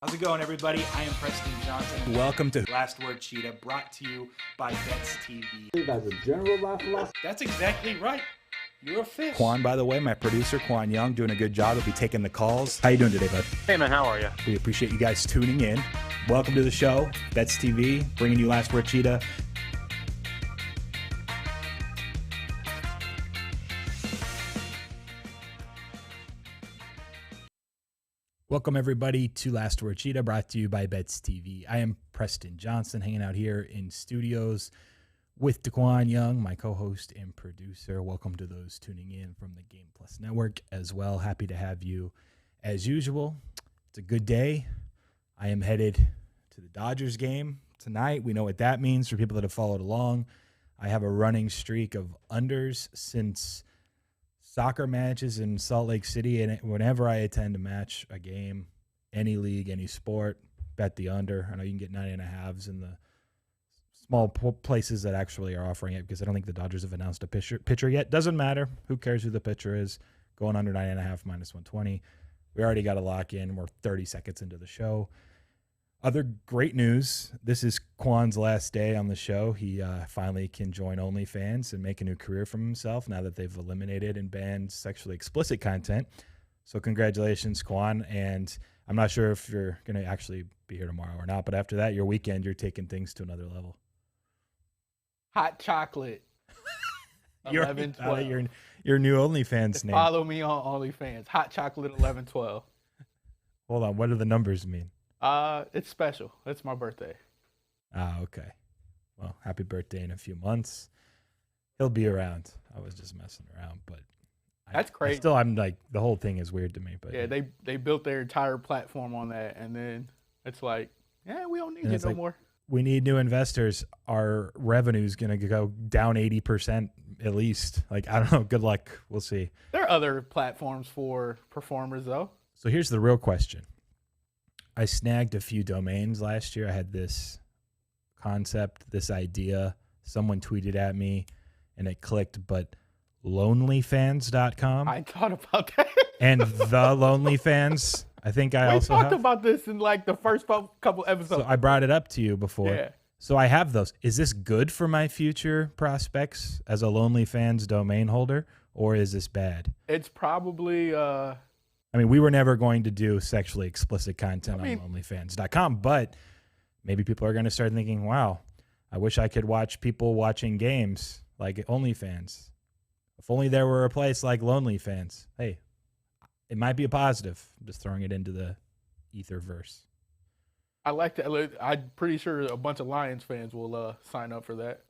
How's it going, everybody? I am Preston Johnson. Welcome to Last Word Cheetah, brought to you by Bets TV. As a general philosophy. That's exactly right. You're a fish. Qwan, by the way, my producer, Qwan Young, doing a good job. He'll be taking the calls. How you doing today, bud? Hey, man, how are you? We appreciate you guys tuning in. Welcome to the show, Bets TV, bringing you Last Word Cheetah. Welcome, everybody, to Last Word Cheetah, brought to you by Bets TV. I am Preston Johnson, hanging out here in studios with Qwan Young, my co-host and producer. Welcome to those tuning in from the Game Plus Network as well. Happy to have you as usual. It's a good day. I am headed to the Dodgers game tonight. We know what that means for people that have followed along. I have a running streak of unders since soccer matches in Salt Lake City, and whenever I attend a match, a game, any league, any sport, bet the under. I know you can get 9.5s in the small places that actually are offering it, because I don't think the Dodgers have announced a pitcher yet. Doesn't matter. Who cares who the pitcher is? Going under 9.5 minus 120. We already got a lock in. We're 30 seconds into the show. Other great news. This is Qwan's last day on the show. He finally can join OnlyFans and make a new career for himself now that they've eliminated and banned sexually explicit content. So congratulations, Qwan. And I'm not sure if you're going to actually be here tomorrow or not, but after that, your weekend, you're taking things to another level. Hot chocolate. 1112. Your new OnlyFans name. Follow me on OnlyFans. Hot chocolate 1112. Hold on. What do the numbers mean? It's special. It's my birthday. Ah, okay. Well, happy birthday in a few months. He'll be around. I was just messing around, but that's crazy. I'm like, the whole thing is weird to me. But yeah, they built their entire platform on that, and then it's like, yeah, we don't need it no more. We need new investors. Our revenue is going to go down 80% at least. Like, I don't know. Good luck. We'll see. There are other platforms for performers, though. So here's the real question. I snagged a few domains last year. I had this concept, this idea. Someone tweeted at me, and it clicked, but lonelyfans.com. I thought about that. And the lonelyfans. I think I also talked about this in like the first couple episodes. So I brought it up to you before. Yeah. So I have those. Is this good for my future prospects as a lonelyfans domain holder, or is this bad? It's probably I mean, we were never going to do sexually explicit content on onlyfans.com, but maybe people are going to start thinking, wow, I wish I could watch people watching games like OnlyFans. If only there were a place like LonelyFans. Hey, it might be a positive. I'm just throwing it into the etherverse. I like that. I'm pretty sure a bunch of Lions fans will sign up for that.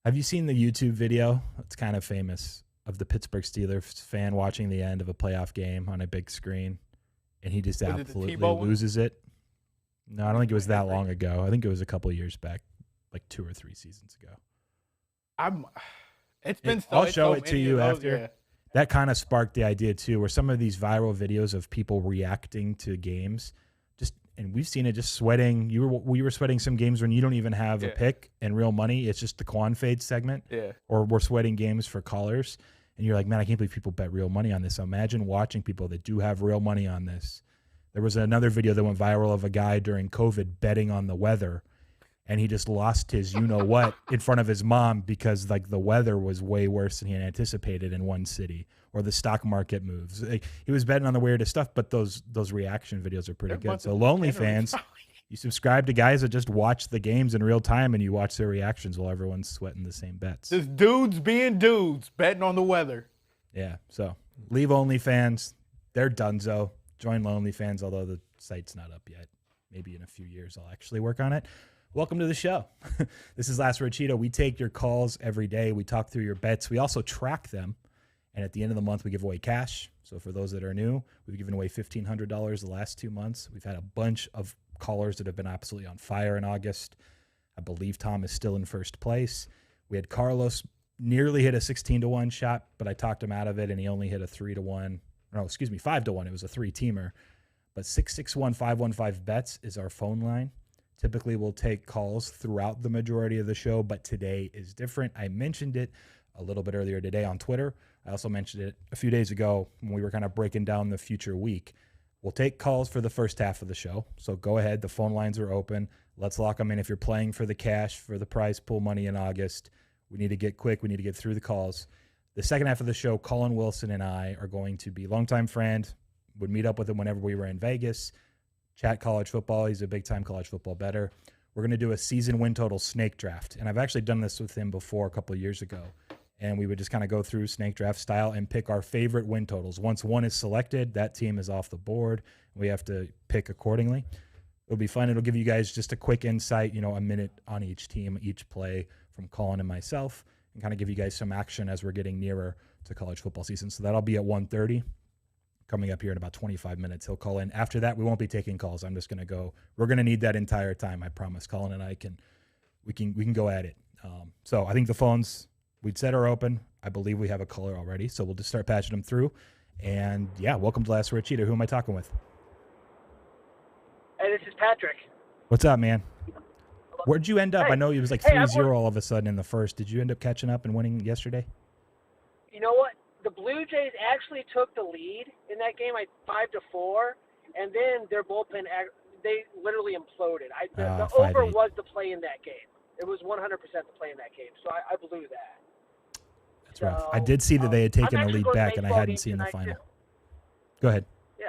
Have you seen the YouTube video? It's kind of famous, of the Pittsburgh Steelers fan watching the end of a playoff game on a big screen, and he just absolutely loses it. No, I don't think it was that long ago. I think it was a couple of years back, like 2 or 3 seasons ago. I'll show it to you after. Yeah. That kind of sparked the idea too, where some of these viral videos of people reacting to games, and we've seen it, just sweating. We were sweating some games when you don't even have a pick and real money. It's just the Qwan Fade segment. Yeah. Or we're sweating games for callers. And you're like, man, I can't believe people bet real money on this. So imagine watching people that do have real money on this. There was another video that went viral of a guy during COVID betting on the weather, and he just lost his you-know-what in front of his mom because like the weather was way worse than he had anticipated in one city, or the stock market moves. Like, he was betting on the weirdest stuff, but those reaction videos are pretty good. So LonelyFans, you subscribe to guys that just watch the games in real time, and you watch their reactions while everyone's sweating the same bets. Just dudes being dudes, betting on the weather. Yeah, so leave OnlyFans. They're donezo. Join LonelyFans, although the site's not up yet. Maybe in a few years I'll actually work on it. Welcome to the show. This is Last Word Cheetah. We take your calls every day. We talk through your bets. We also track them, and at the end of the month, we give away cash. So for those that are new, we've given away $1,500 the last 2 months. We've had a bunch of callers that have been absolutely on fire in August. I believe Tom is still in first place. We had Carlos nearly hit a 16-1 shot, but I talked him out of it, and he only hit a 5-1. It was a 3-teamer. But 661-515 bets is our phone line. Typically, we'll take calls throughout the majority of the show, but today is different. I mentioned it a little bit earlier today on Twitter. I also mentioned it a few days ago when we were kind of breaking down the future week. We'll take calls for the first half of the show. So go ahead. The phone lines are open. Let's lock them in. If you're playing for the cash, for the prize pool money in August, we need to get quick. We need to get through the calls. The second half of the show, Collin Wilson and I are going to be longtime friend. Would meet up with him whenever we were in Vegas, chat college football. He's a big-time college football bettor. We're going to do a season win total snake draft. And I've actually done this with him before a couple of years ago. And we would just kind of go through snake draft style and pick our favorite win totals. Once one is selected, that team is off the board. We have to pick accordingly. It'll be fun. It'll give you guys just a quick insight, a minute on each team, each play from Collin and myself, and kind of give you guys some action as we're getting nearer to college football season. So that'll be at 1:30, coming up here in about 25 minutes. He'll call in. After that, we won't be taking calls. I'm just going to go. We're going to need that entire time, I promise. Collin and I we can go at it. So I think the phones we'd said are open. I believe we have a caller already, so we'll just start patching them through. And yeah, welcome to Last Word Cheetah. Who am I talking with? Hey, this is Patrick. What's up, man? Where'd you end up? Hey. I know it was like 3-0 all of a sudden in the first. Did you end up catching up and winning yesterday? You know what? The Blue Jays actually took the lead in that game, 5-4, and then their bullpen, they literally imploded. The over 5-8. was the play in that game. It was 100% the play in that game, so I blew that. That's rough. I did see that they had taken the lead back, and I hadn't seen the final. Too. Go ahead. Yeah.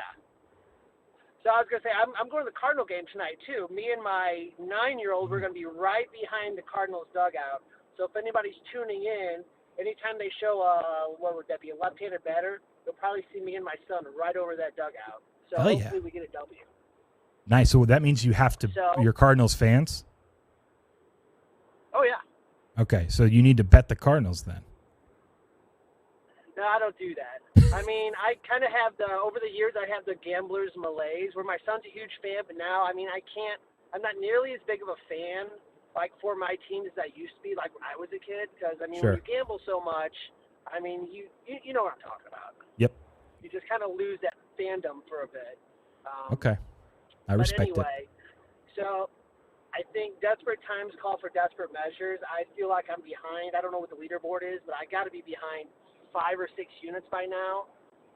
So I was going to say, I'm going to the Cardinal game tonight, too. Me and my 9-year-old, we're going to be right behind the Cardinals dugout. So if anybody's tuning in, anytime they show, what would that be, a left-handed batter, you'll probably see me and my son right over that dugout. So hopefully we get a W. Nice. So that means you have to, you're Cardinals fans? Oh, yeah. Okay, so you need to bet the Cardinals then. No, I don't do that. I mean, I kind of have over the years, I have the gambler's malaise where my son's a huge fan, but now, I mean, I'm not nearly as big of a fan, like, for my team as I used to be, like, when I was a kid, because, I mean, when you gamble so much, I mean, you know what I'm talking about. Yep. You just kind of lose that fandom for a bit. Okay. I respect it. So I think desperate times call for desperate measures. I feel like I'm behind. I don't know what the leaderboard is, but I got to be behind 5 or 6 units by now.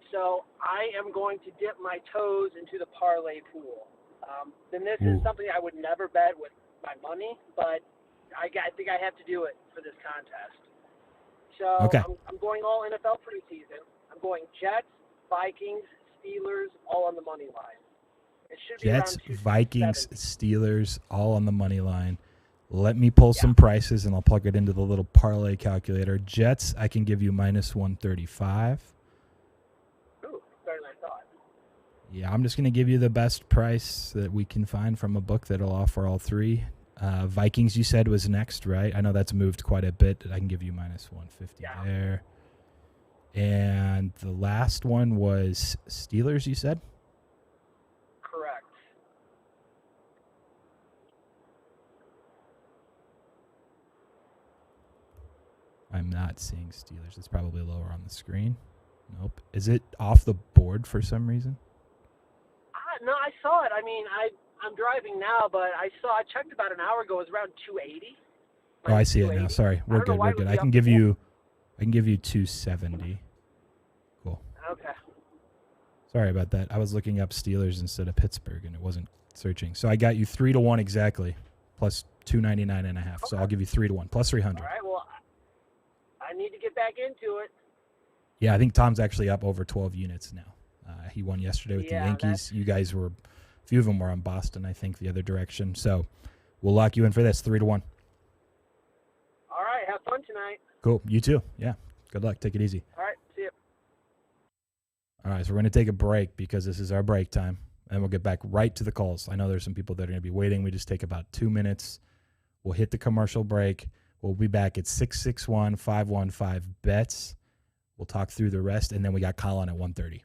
So I am going to dip my toes into the parlay pool. Then this is something I would never bet with my money, but I think I have to do it for this contest. So I'm going all NFL preseason. I'm going Jets, Vikings, Steelers, all on the money line. It should be Jets, Vikings, 270. Steelers, all on the money line. Let me pull some prices, and I'll plug it into the little parlay calculator. Jets, I can give you minus 135. Ooh, better than I thought. Yeah, I'm just going to give you the best price that we can find from a book that'll offer all three. Vikings, you said, was next, right? I know that's moved quite a bit. I can give you minus 150 there. And the last one was Steelers, you said? Correct. I'm not seeing Steelers. It's probably lower on the screen. Nope. Is it off the board for some reason? No, I saw it. I mean, I'm driving now, but I checked about an hour ago. It was around 280. Oh, I see it now. Sorry. We're good. We're good. I can give you 270. Cool. Okay. Sorry about that. I was looking up Steelers instead of Pittsburgh, and it wasn't searching. So I got you 3-1 exactly, plus 299.5. Okay. So I'll give you 3-1, plus 300. All right. Well, I need to get back into it. Yeah, I think Tom's actually up over 12 units now. He won yesterday with the Yankees. You guys were, a few of them were on Boston, I think, the other direction. So we'll lock you in for this, 3-1. All right. Have fun tonight. Cool. You too. Yeah. Good luck. Take it easy. All right. See you. All right. So we're going to take a break because this is our break time, and we'll get back right to the calls. I know there's some people that are going to be waiting. We just take about 2 minutes. We'll hit the commercial break. We'll be back at 661-515-BETS. We'll talk through the rest, and then we got Collin at 1:30.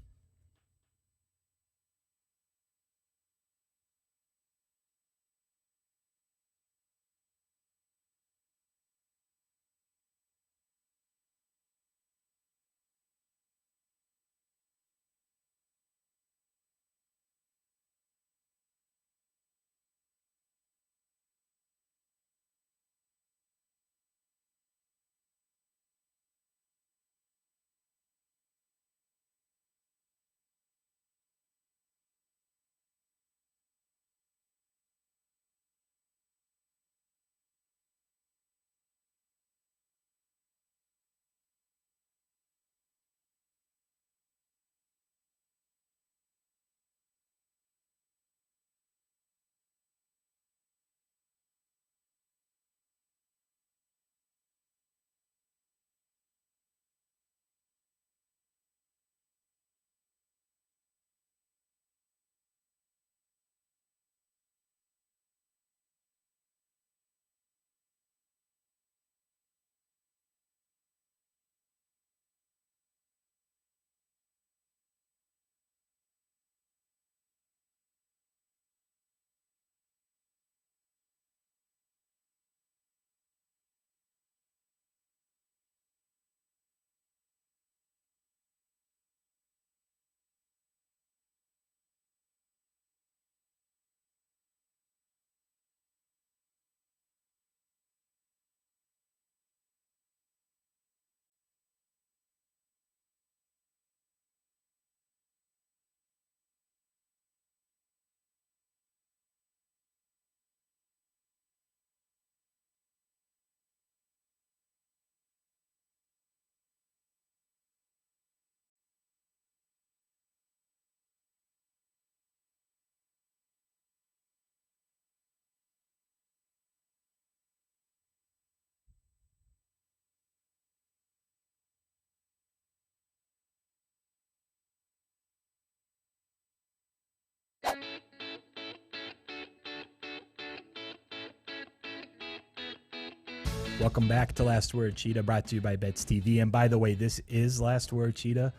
Welcome back to Last Word Cheetah, brought to you by Bets TV. And by the way, this is Last Word Cheetah.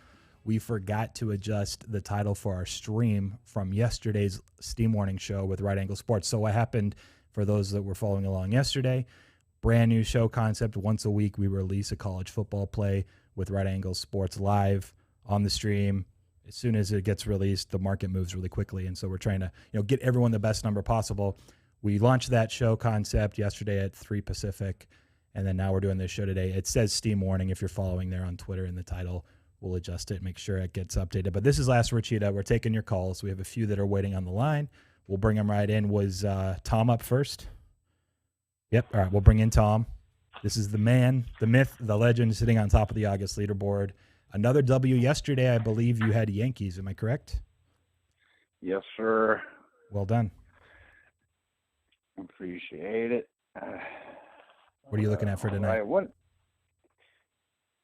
We forgot to adjust the title for our stream from yesterday's Steam Morning show with Right Angle Sports. So what happened, for those that were following along yesterday, brand new show concept. Once a week, we release a college football play with Right Angle Sports live on the stream. As soon as it gets released, the market moves really quickly. And so we're trying to get everyone the best number possible. We launched that show concept yesterday at 3 Pacific. And then now we're doing this show today. It says Steam Warning if you're following there on Twitter in the title. We'll adjust it, make sure it gets updated. But this is Last Word Cheetah. We're taking your calls. We have a few that are waiting on the line. We'll bring them right in. Was Tom up first? Yep. All right, we'll bring in Tom. This is the man, the myth, the legend sitting on top of the August leaderboard. Another W yesterday. I believe you had Yankees. Am I correct? Yes, sir. Well done. Appreciate it. What are you looking at for tonight? Right,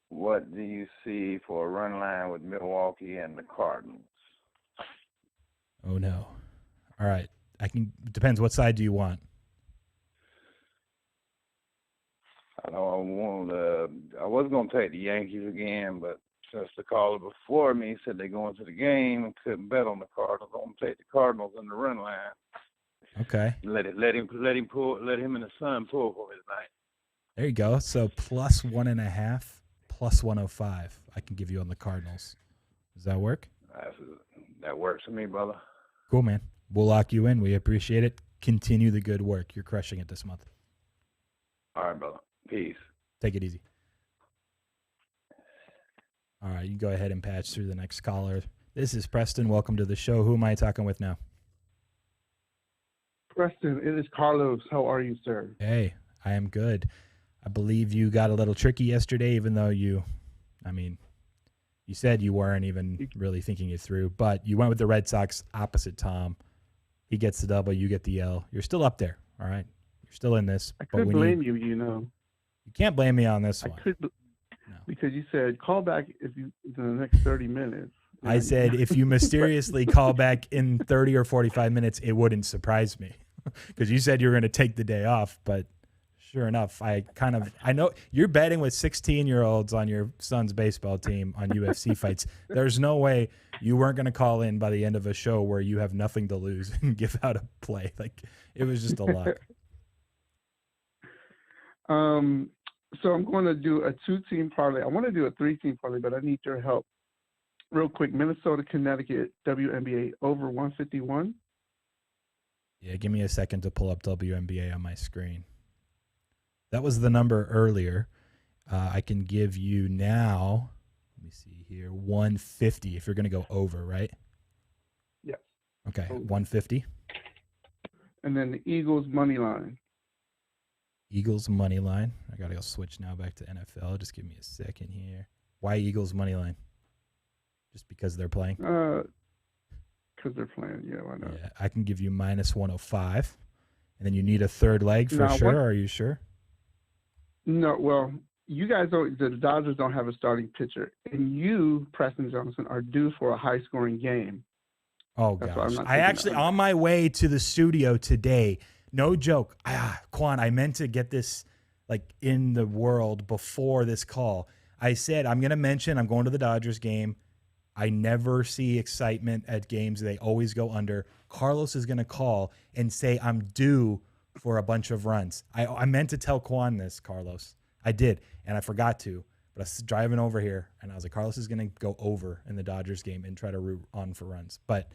what do you see for a run line with Milwaukee and the Cardinals? Oh, no. All right. Depends what side do you want? I was going to take the Yankees again, but since the caller before me said they're going to the game and couldn't bet on the Cardinals, I'm going to take the Cardinals in the run line. Okay. Let him and the son pull for me tonight. There you go. So plus 1.5, plus 105. I can give you on the Cardinals. Does that work? That works for me, brother. Cool, man. We'll lock you in. We appreciate it. Continue the good work. You're crushing it this month. All right, brother. Peace. Take it easy. All right, you can go ahead and patch through the next caller. This is Preston. Welcome to the show. Who am I talking with now? Preston, it is Carlos. How are you, sir? Hey, I am good. I believe you got a little tricky yesterday, even though you said you weren't even really thinking it through, but you went with the Red Sox opposite Tom. He gets the double, you get the L. You're still up there, all right? You're still in this. I could blame you, You can't blame me on this one. No. Because you said call back in the next 30 minutes. I said if you mysteriously call back in 30 or 45 minutes, it wouldn't surprise me. Because you said you were going to take the day off, but sure enough, I know you're betting with 16-year-olds on your son's baseball team on UFC fights. There's no way you weren't going to call in by the end of a show where you have nothing to lose and give out a play. Like, it was just a luck. So I'm going to do a 2-team parlay. I want to do a 3-team parlay, but I need your help. Real quick, Minnesota, Connecticut, WNBA over 151. Yeah, give me a second to pull up WNBA on my screen. That was the number earlier. I can give you now, let me see here, 150 if you're going to go over, right? Yes. Okay, over. 150. And then the Eagles money line. Eagles money line. I got to go switch now back to NFL. Just give me a second here. Why Eagles money line? Just because they're playing? Because they're playing, yeah, why not? Yeah, I can give you minus 105. And then you need a third leg for now, sure. Are you sure? No, well, you guys don't. The Dodgers don't have a starting pitcher, and you, Preston Johnson, are due for a high-scoring game. Oh gosh! I actually on my way to the studio today. No joke. Qwan, I meant to get this like in the world before this call. I said I'm going to mention I'm going to the Dodgers game. I never see excitement at games. They always go under. Carlos is going to call and say I'm due for a bunch of runs. I meant to tell Qwan this, Carlos. I did, and I forgot to. But I was driving over here, and I was like, Carlos is going to go over in the Dodgers game and try to root on for runs. But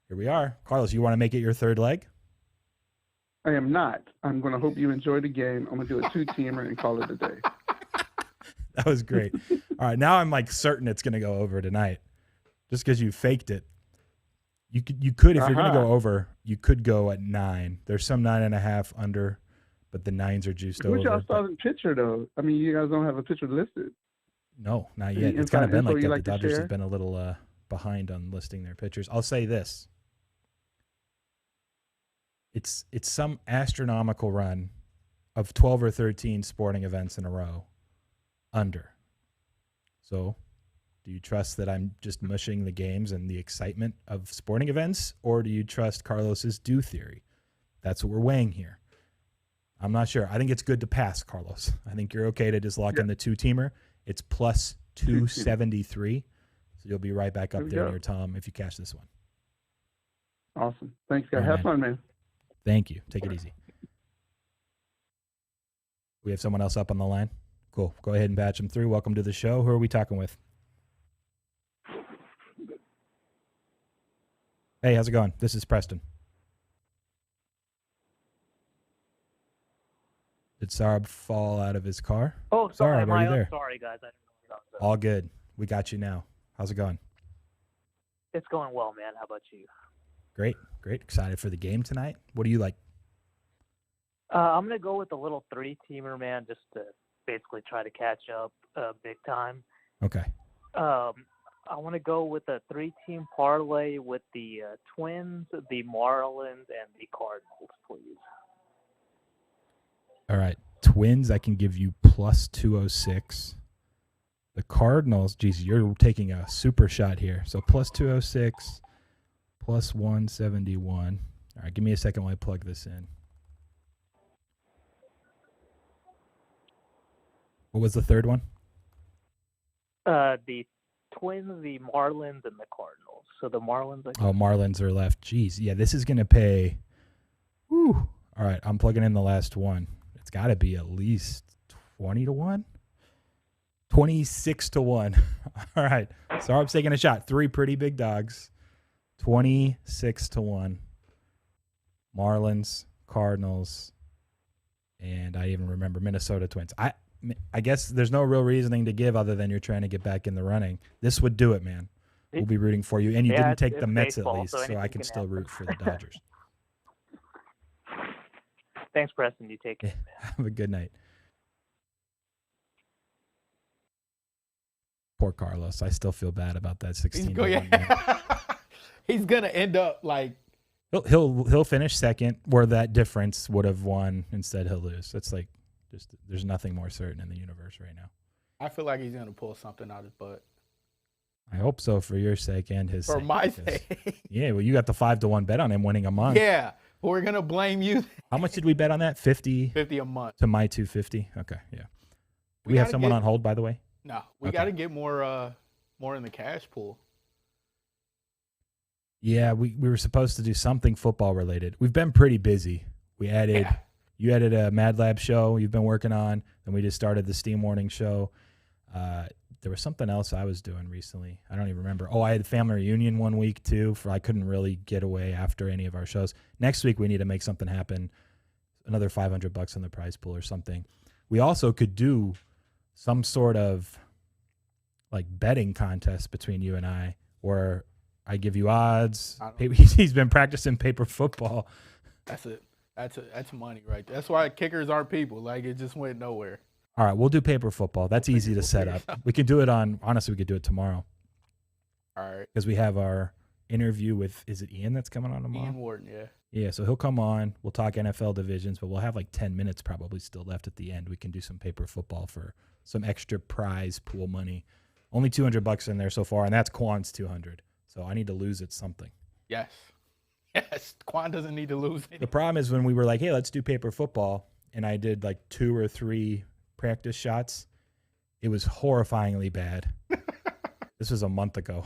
here we are. Carlos, you want to make it your third leg? I am not. I'm going to hope you enjoy the game. I'm going to do a 2-teamer and call it a day. That was great. All right, now I'm like certain it's going to go over tonight. Just because you faked it. You could if you're going to go over, you could go at 9. There's some 9.5 under, but the 9s are juiced over. Who's y'all starting pitcher, though? I mean, you guys don't have a pitcher listed. No, not yet. It's kind of been like that. The Dodgers have been a little behind on listing their pitchers. I'll say this. It's some astronomical run of 12 or 13 sporting events in a row under. So do you trust that I'm just mushing the games and the excitement of sporting events, or do you trust Carlos's due theory? That's what we're weighing here. I'm not sure. I think it's good to pass, Carlos. I think you're okay to just lock in the two-teamer. It's plus 273. So you'll be right back up there near Tom if you cash this one. Awesome. Thanks, guys. Have fun, man. Thank you. Take it easy. We have someone else up on the line. Cool. Go ahead and patch them through. Welcome to the show. Who are we talking with? Hey, how's it going? This is Preston. Did Sarb fall out of his car? Oh, sorry. Sarb, are you there? Sorry, guys. I didn't know about that. All good. We got you now. How's it going? It's going well, man. How about you? Great. Great. Excited for the game tonight. What do you like? I'm going to go with a little three-teamer, man, just to basically try to catch up big time. Okay. I want to go with a three-team parlay with the Twins, the Marlins, and the Cardinals, please. All right. Twins, I can give you plus 206. The Cardinals, geez, you're taking a super shot here. So plus 206, plus 171. All right, give me a second while I plug this in. What was the third one? The Twins, the Marlins, and the Cardinals. So the Marlins. Marlins are left. Jeez, yeah, this is going to pay. Whew. All right, I'm plugging in the last one. It's got to be at least 20 to 1. 26 to 1. All right, Sarb's taking a shot. 3 pretty big dogs. 26 to 1. Marlins, Cardinals, and I even remember Minnesota Twins. I guess there's no real reasoning to give other than you're trying to get back in the running. This would do it, man. We'll be rooting for you. And you didn't take the Mets baseball, at least, so I can still root for the Dodgers. Thanks, Preston. You take it. Have a good night. Poor Carlos. I still feel bad about that 16. He's going to end up like. He'll finish second where that difference would have won. Instead, he'll lose. It's like. Just there's nothing more certain in the universe right now. I feel like he's gonna pull something out his butt. I hope so for your sake and his. For my sake. Yeah, well, you got the 5-1 bet on him winning a month. Yeah, but we're gonna blame you. How much did we bet on that? 50. 50 a month. To my 250. Okay, yeah. Do we have someone on hold, by the way? No, we got to get more in the cash pool. Yeah, we were supposed to do something football related. We've been pretty busy. We added. Yeah. You added a Mad Lab show you've been working on, and we just started the Steam Warning show. There was something else I was doing recently. I don't even remember. Oh, I had a family reunion one week, too, for I couldn't really get away after any of our shows. Next week, we need to make something happen, another $500 in the prize pool or something. We also could do some sort of, like, betting contest between you and I, where I give you odds. He's been practicing paper football. That's it. That's money right there. That's why kickers aren't people. Like, it just went nowhere. All right, we'll do paper football. That's easy to set up. We could do it honestly, we could do it tomorrow. All right. Because we have our interview with, is it Ian that's coming on tomorrow? Ian Wharton, yeah. Yeah, so he'll come on. We'll talk NFL divisions, but we'll have like 10 minutes probably still left at the end. We can do some paper football for some extra prize pool money. Only $200 in there so far, and that's Qwan's 200. So I need to lose at something. Yes. Yes, Qwan doesn't need to lose anything. The problem is when we were like, hey, let's do paper football, and I did like 2 or 3 practice shots, it was horrifyingly bad. This was a month ago.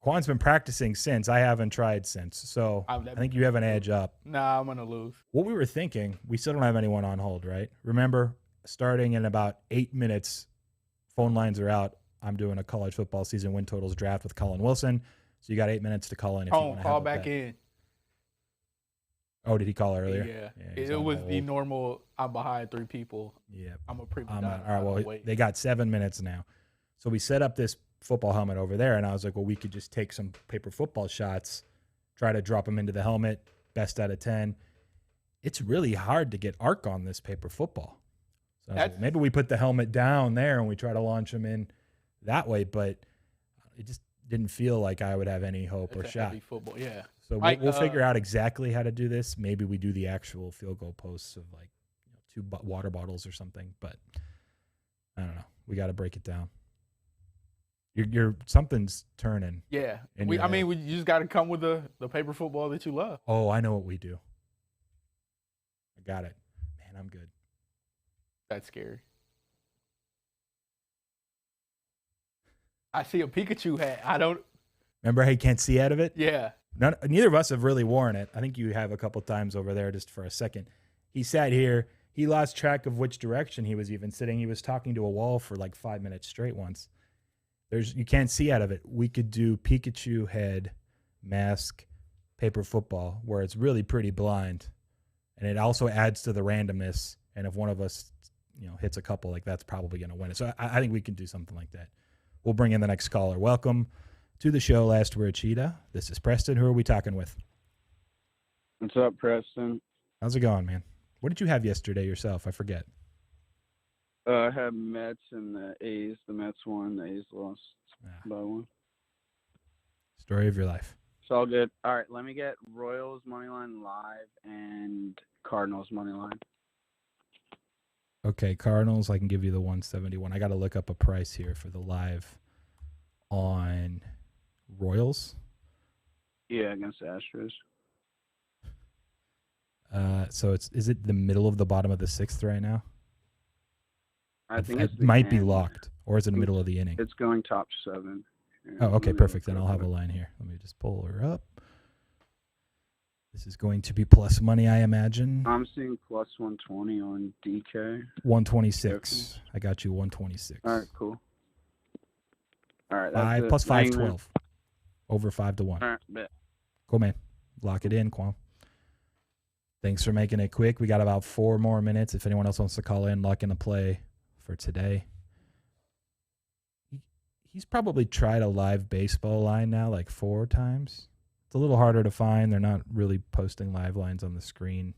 Qwan's been practicing since. I haven't tried since. So I think you have an edge up. Nah, I'm going to lose. What we were thinking, we still don't have anyone on hold, right? Remember, starting in about 8 minutes, phone lines are out. I'm doing a college football season win totals draft with Collin Wilson. So you got 8 minutes to call in if you want to call back in. Oh, did he call earlier? Yeah. It was the normal, I'm behind 3 people. Yeah. I'm a prima donna. All right, well, they got 7 minutes now. So we set up this football helmet over there, and I was like, well, we could just take some paper football shots, try to drop them into the helmet, best out of 10. It's really hard to get arc on this paper football. So like, maybe we put the helmet down there and we try to launch them in that way, but it just didn't feel like I would have any hope or shot. Heavy football, yeah. So we'll figure out exactly how to do this. Maybe we do the actual field goal posts of like 2 water bottles or something, but I don't know. We got to break it down. You're something's turning. Yeah. You just got to come with the paper football that you love. Oh, I know what we do. I got it. and I'm good. That's scary. I see a Pikachu hat. I don't. Remember how you can't see out of it? Yeah. Neither of us have really worn it. I think you have a couple times over there just for a second. He sat here. He lost track of which direction he was even sitting. He was talking to a wall for like 5 minutes straight once. You can't see out of it. We could do Pikachu head, mask, paper football, where it's really pretty blind. And it also adds to the randomness. And if one of us, hits a couple, like that's probably going to win it. So I think we can do something like that. We'll bring in the next caller. Welcome to the show, Last Word Cheetah. This is Preston. Who are we talking with? What's up, Preston? How's it going, man? What did you have yesterday yourself? I forget. I had Mets and the A's. The Mets won. The A's lost by 1. Story of your life. It's all good. All right, let me get Royals moneyline live and Cardinals moneyline. Okay, Cardinals, I can give you the 171. I got to look up a price here for the live on Royals. Yeah, against the Astros. So is it the middle of the bottom of the 6th right now? I think it it's might be locked, or is it in the middle of the inning? It's going top 7. Oh, okay, perfect. Then I'll have a line here. Let me just pull her up. This is going to be plus money, I imagine. I'm seeing plus 120 on DK. 126. I got you 126. All right, cool. All right, that's plus 512. Over 5-1. All right, bet. Cool, man. Lock it in, Qwan. Thanks for making it quick. We got about 4 more minutes. If anyone else wants to call in, lock in a play for today. He's probably tried a live baseball line now like 4 times. It's a little harder to find. They're not really posting live lines on the screen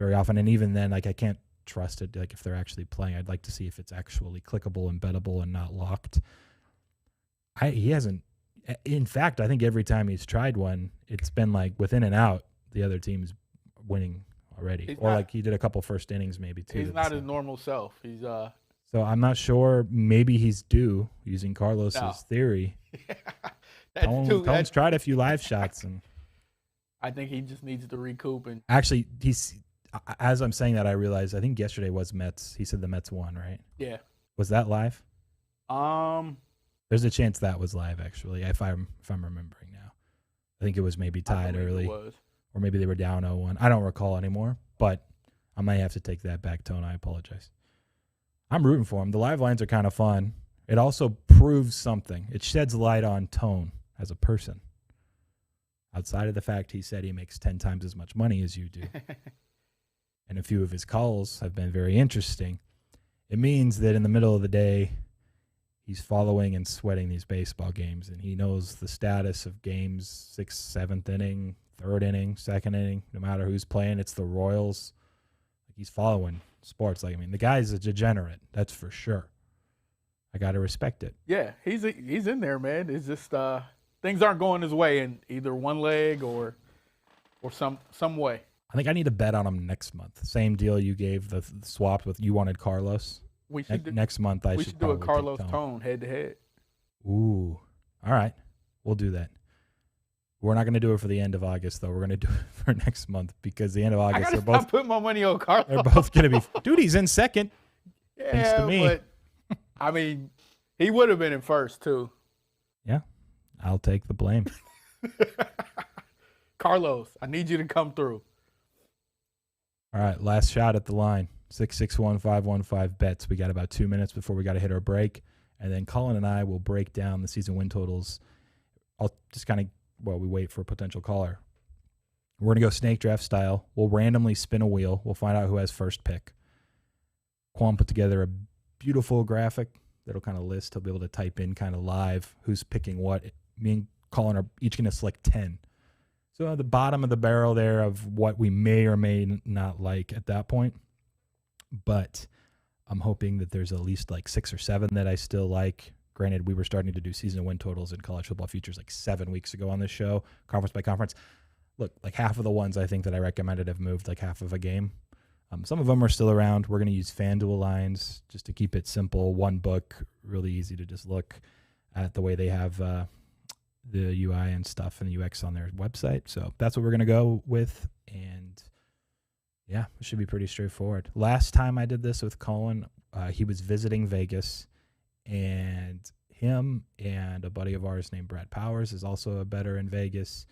very often. And even then, like I can't trust it. Like if they're actually playing, I'd like to see if it's actually clickable and bettable and not locked. He hasn't. In fact, I think every time he's tried one, it's been like within and out, the other team's winning already. Like he did a couple first innings maybe too. He's not his normal self. He's So I'm not sure. Maybe he's due, using Carlos's theory. Colin's tried a few live shots, and I think he just needs to recoup. And actually, as I'm saying that, I realized I think yesterday was Mets. He said the Mets won, right? Yeah. Was that live? There's a chance that was live, actually, if I'm remembering now. I think it was maybe tied early, or maybe they were down 0-1. I don't recall anymore, but I might have to take that back, Tone. I apologize. I'm rooting for him. The live lines are kind of fun. It also proves something. It sheds light on Tone as a person. Outside of the fact he said he makes 10 times as much money as you do. And a few of his calls have been very interesting. It means that in the middle of the day, he's following and sweating these baseball games, and he knows the status of games 6th, 7th inning, 3rd inning, 2nd inning, no matter who's playing. It's the Royals. He's following sports. The guy's a degenerate, that's for sure. I got to respect it. Yeah, he's in there, man. It's just things aren't going his way in either one leg or some way. I think I need to bet on him next month. Same deal you gave the swap with. You wanted Carlos. We should next month. We should do a Carlos Tone head to head. Ooh, all right, we'll do that. We're not going to do it for the end of August, though. We're going to do it for next month because the end of August, they're both putting my money on Carlos. They're both going to be. Dude, he's in second. Yeah, thanks to me. But he would have been in first too. Yeah, I'll take the blame. Carlos, I need you to come through. All right, last shot at the line. 661-515 bets. We got about 2 minutes before we got to hit our break, and then Collin and I will break down the season win totals. I'll just kind of we wait for a potential caller. We're gonna go snake draft style. We'll randomly spin a wheel. We'll find out who has first pick. Qwan put together a beautiful graphic that'll kind of list. He'll be able to type in kind of live who's picking what. Me and Collin are each going to select 10. So at the bottom of the barrel there of what we may or may not like at that point. But I'm hoping that there's at least like 6 or 7 that I still like. Granted, we were starting to do season win totals in college football futures like 7 weeks ago on this show, conference by conference. Look, like half of the ones I think that I recommended have moved like half of a game. Some of them are still around. We're going to use FanDuel lines just to keep it simple. One book, really easy to just look at the way they have the UI and stuff and the UX on their website. So that's what we're going to go with. And, Yeah, it should be pretty straightforward. Last time I did this with Collin, he was visiting Vegas, and him and a buddy of ours named Brad Powers is also a bettor in Vegas,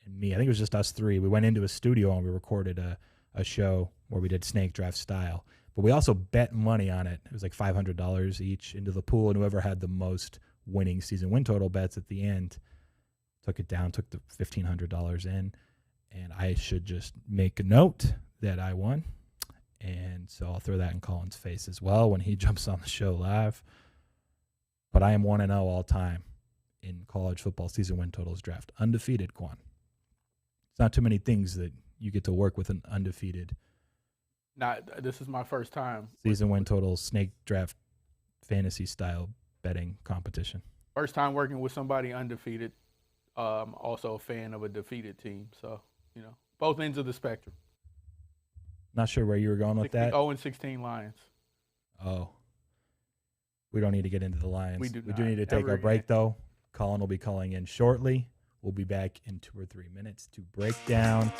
and me. I think it was just us three. We went into a studio and we recorded a show where we did snake draft style, but we also bet money on it. It was like $500 each into the pool, and whoever had the most winning season win total bets at the end took it down, took the $1,500 in, and I should just make a note that I won. And so I'll throw that in Collin's face as well when he jumps on the show live. But I am 1-0 all time in college football season win totals draft. Undefeated, Qwan. It's not too many things that you get to work with an undefeated. This is my first time. Season win totals, snake draft, fantasy style betting competition. First time working with somebody undefeated. Also a fan of a defeated team. So, both ends of the spectrum. Not sure where you were going with that. 0-16 Lions. Oh. We don't need to get into the Lions. We do need to take a break, though. Collin will be calling in shortly. We'll be back in 2 or 3 minutes to break down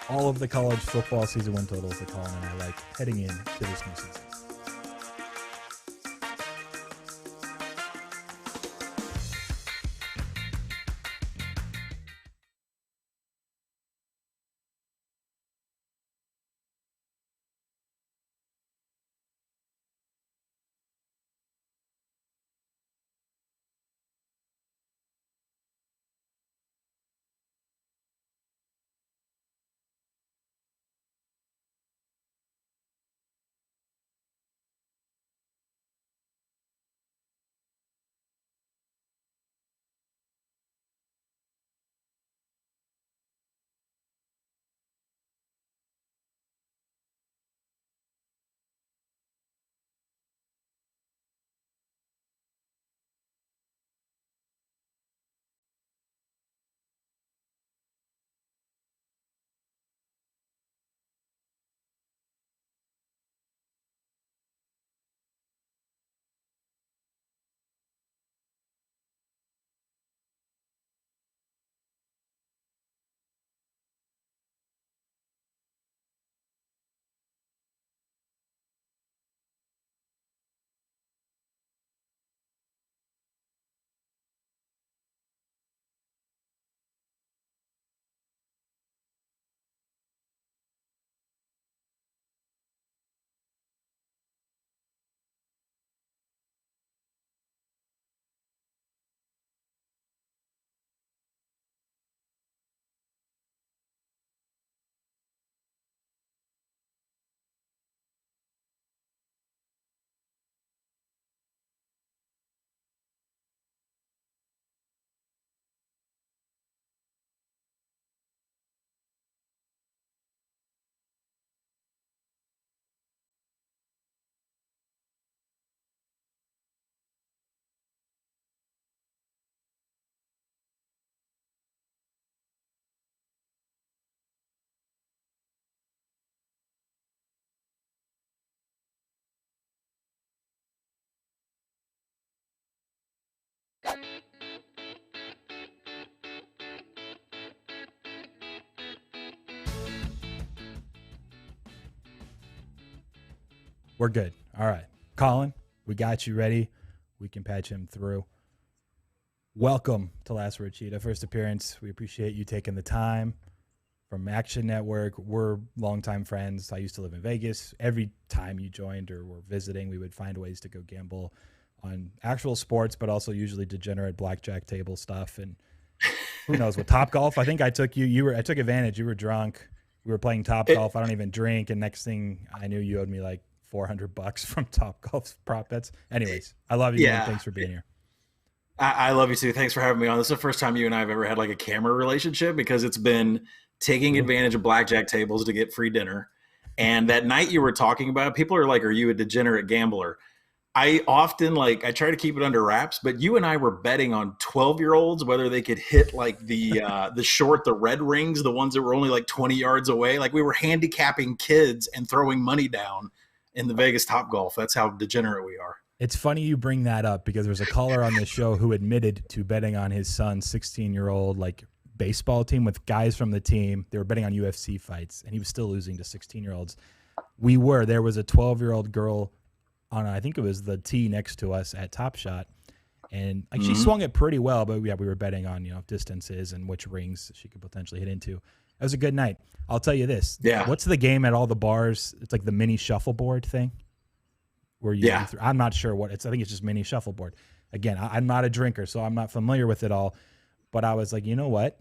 all of the college football season win totals that Collin and I like heading into this new season. We're good. All right. Collin, we got you ready. We can patch him through. Welcome to Last Word Cheetah. First appearance. We appreciate you taking the time. From Action Network, we're longtime friends. I used to live in Vegas. Every time you joined or were visiting, we would find ways to go gamble on actual sports, but also usually degenerate blackjack table stuff. And who knows, with Top Golf, I think I took I took advantage. You were drunk. We were playing Top Golf. I don't even drink. And next thing I knew, you owed me like $400 from Top Golf's prop bets. Anyways, I love you. Man. Thanks for being here. I love you too. Thanks for having me on. This is the first time you and I have ever had like a camera relationship, because it's been taking advantage of blackjack tables to get free dinner. And that night you were talking about, people are like, are you a degenerate gambler? I often I try to keep it under wraps, but you and I were betting on 12-year-olds, whether they could hit like the red rings, the ones that were only like 20 yards away. Like we were handicapping kids and throwing money down in the Vegas Top Golf. That's how degenerate we are. It's funny you bring that up, because there's a caller on this show who admitted to betting on his son's 16-year-old baseball team with guys from the team. They were betting on UFC fights, and he was still losing to 16-year-olds. There was a 12-year-old girl on, I think it was the tee next to us at Top Shot, and like she swung it pretty well, but yeah, we were betting on, distances and which rings she could potentially hit into. It was a good night. I'll tell you this. Yeah. What's the game at all the bars? It's like the mini shuffleboard thing. Where I'm not sure what it's. I think it's just mini shuffleboard. Again, I'm not a drinker, so I'm not familiar with it all. But I was like, you know what?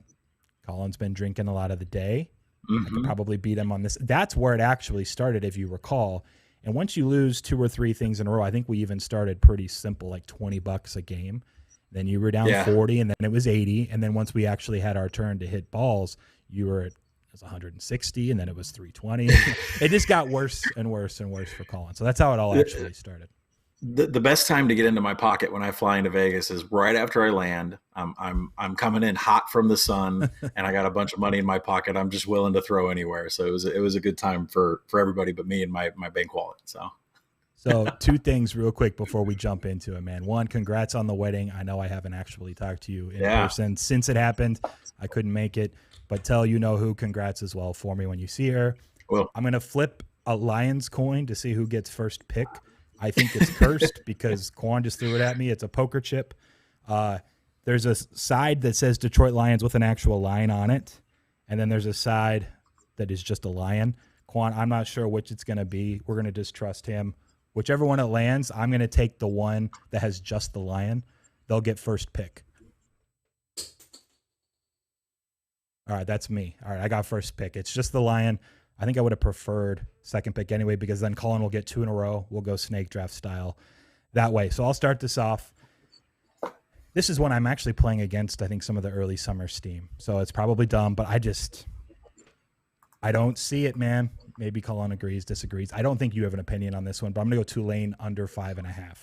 Collin's been drinking a lot of the day. I could probably beat him on this. That's where it actually started, if you recall. And once you lose 2 or 3 things in a row, I think we even started pretty simple, like $20 a game. Then you were down 40, and then it was 80. And then once we actually had our turn to hit balls, you were at 160, and then it was 320. It just got worse and worse and worse for Collin. So that's how it all actually started. The best time to get into my pocket when I fly into Vegas is right after I land. I'm coming in hot from the sun, and I got a bunch of money in my pocket. I'm just willing to throw anywhere. So it was a good time for everybody but me and my bank wallet. So 2 things real quick before we jump into it, man. 1, congrats on the wedding. I know I haven't actually talked to you in person since it happened. I couldn't make it, but tell who congrats as well for me when you see her. Well, I'm going to flip a Lions coin to see who gets first pick. I think it's cursed because Qwan just threw it at me. It's a poker chip. There's a side that says Detroit Lions with an actual lion on it, and then there's a side that is just a lion. Qwan, I'm not sure which it's going to be. We're going to just trust him. Whichever one it lands, I'm going to take the one that has just the lion. They'll get first pick. All right, that's me. All right, I got first pick. It's just the lion. I think I would have preferred second pick anyway, because then Collin will get 2 in a row. We'll go snake draft style that way. So I'll start this off. This is when I'm actually playing against, I think, some of the early summer steam. So it's probably dumb, but I don't see it, man. Maybe Collin agrees, disagrees. I don't think you have an opinion on this one, but I'm going to go Tulane under 5.5.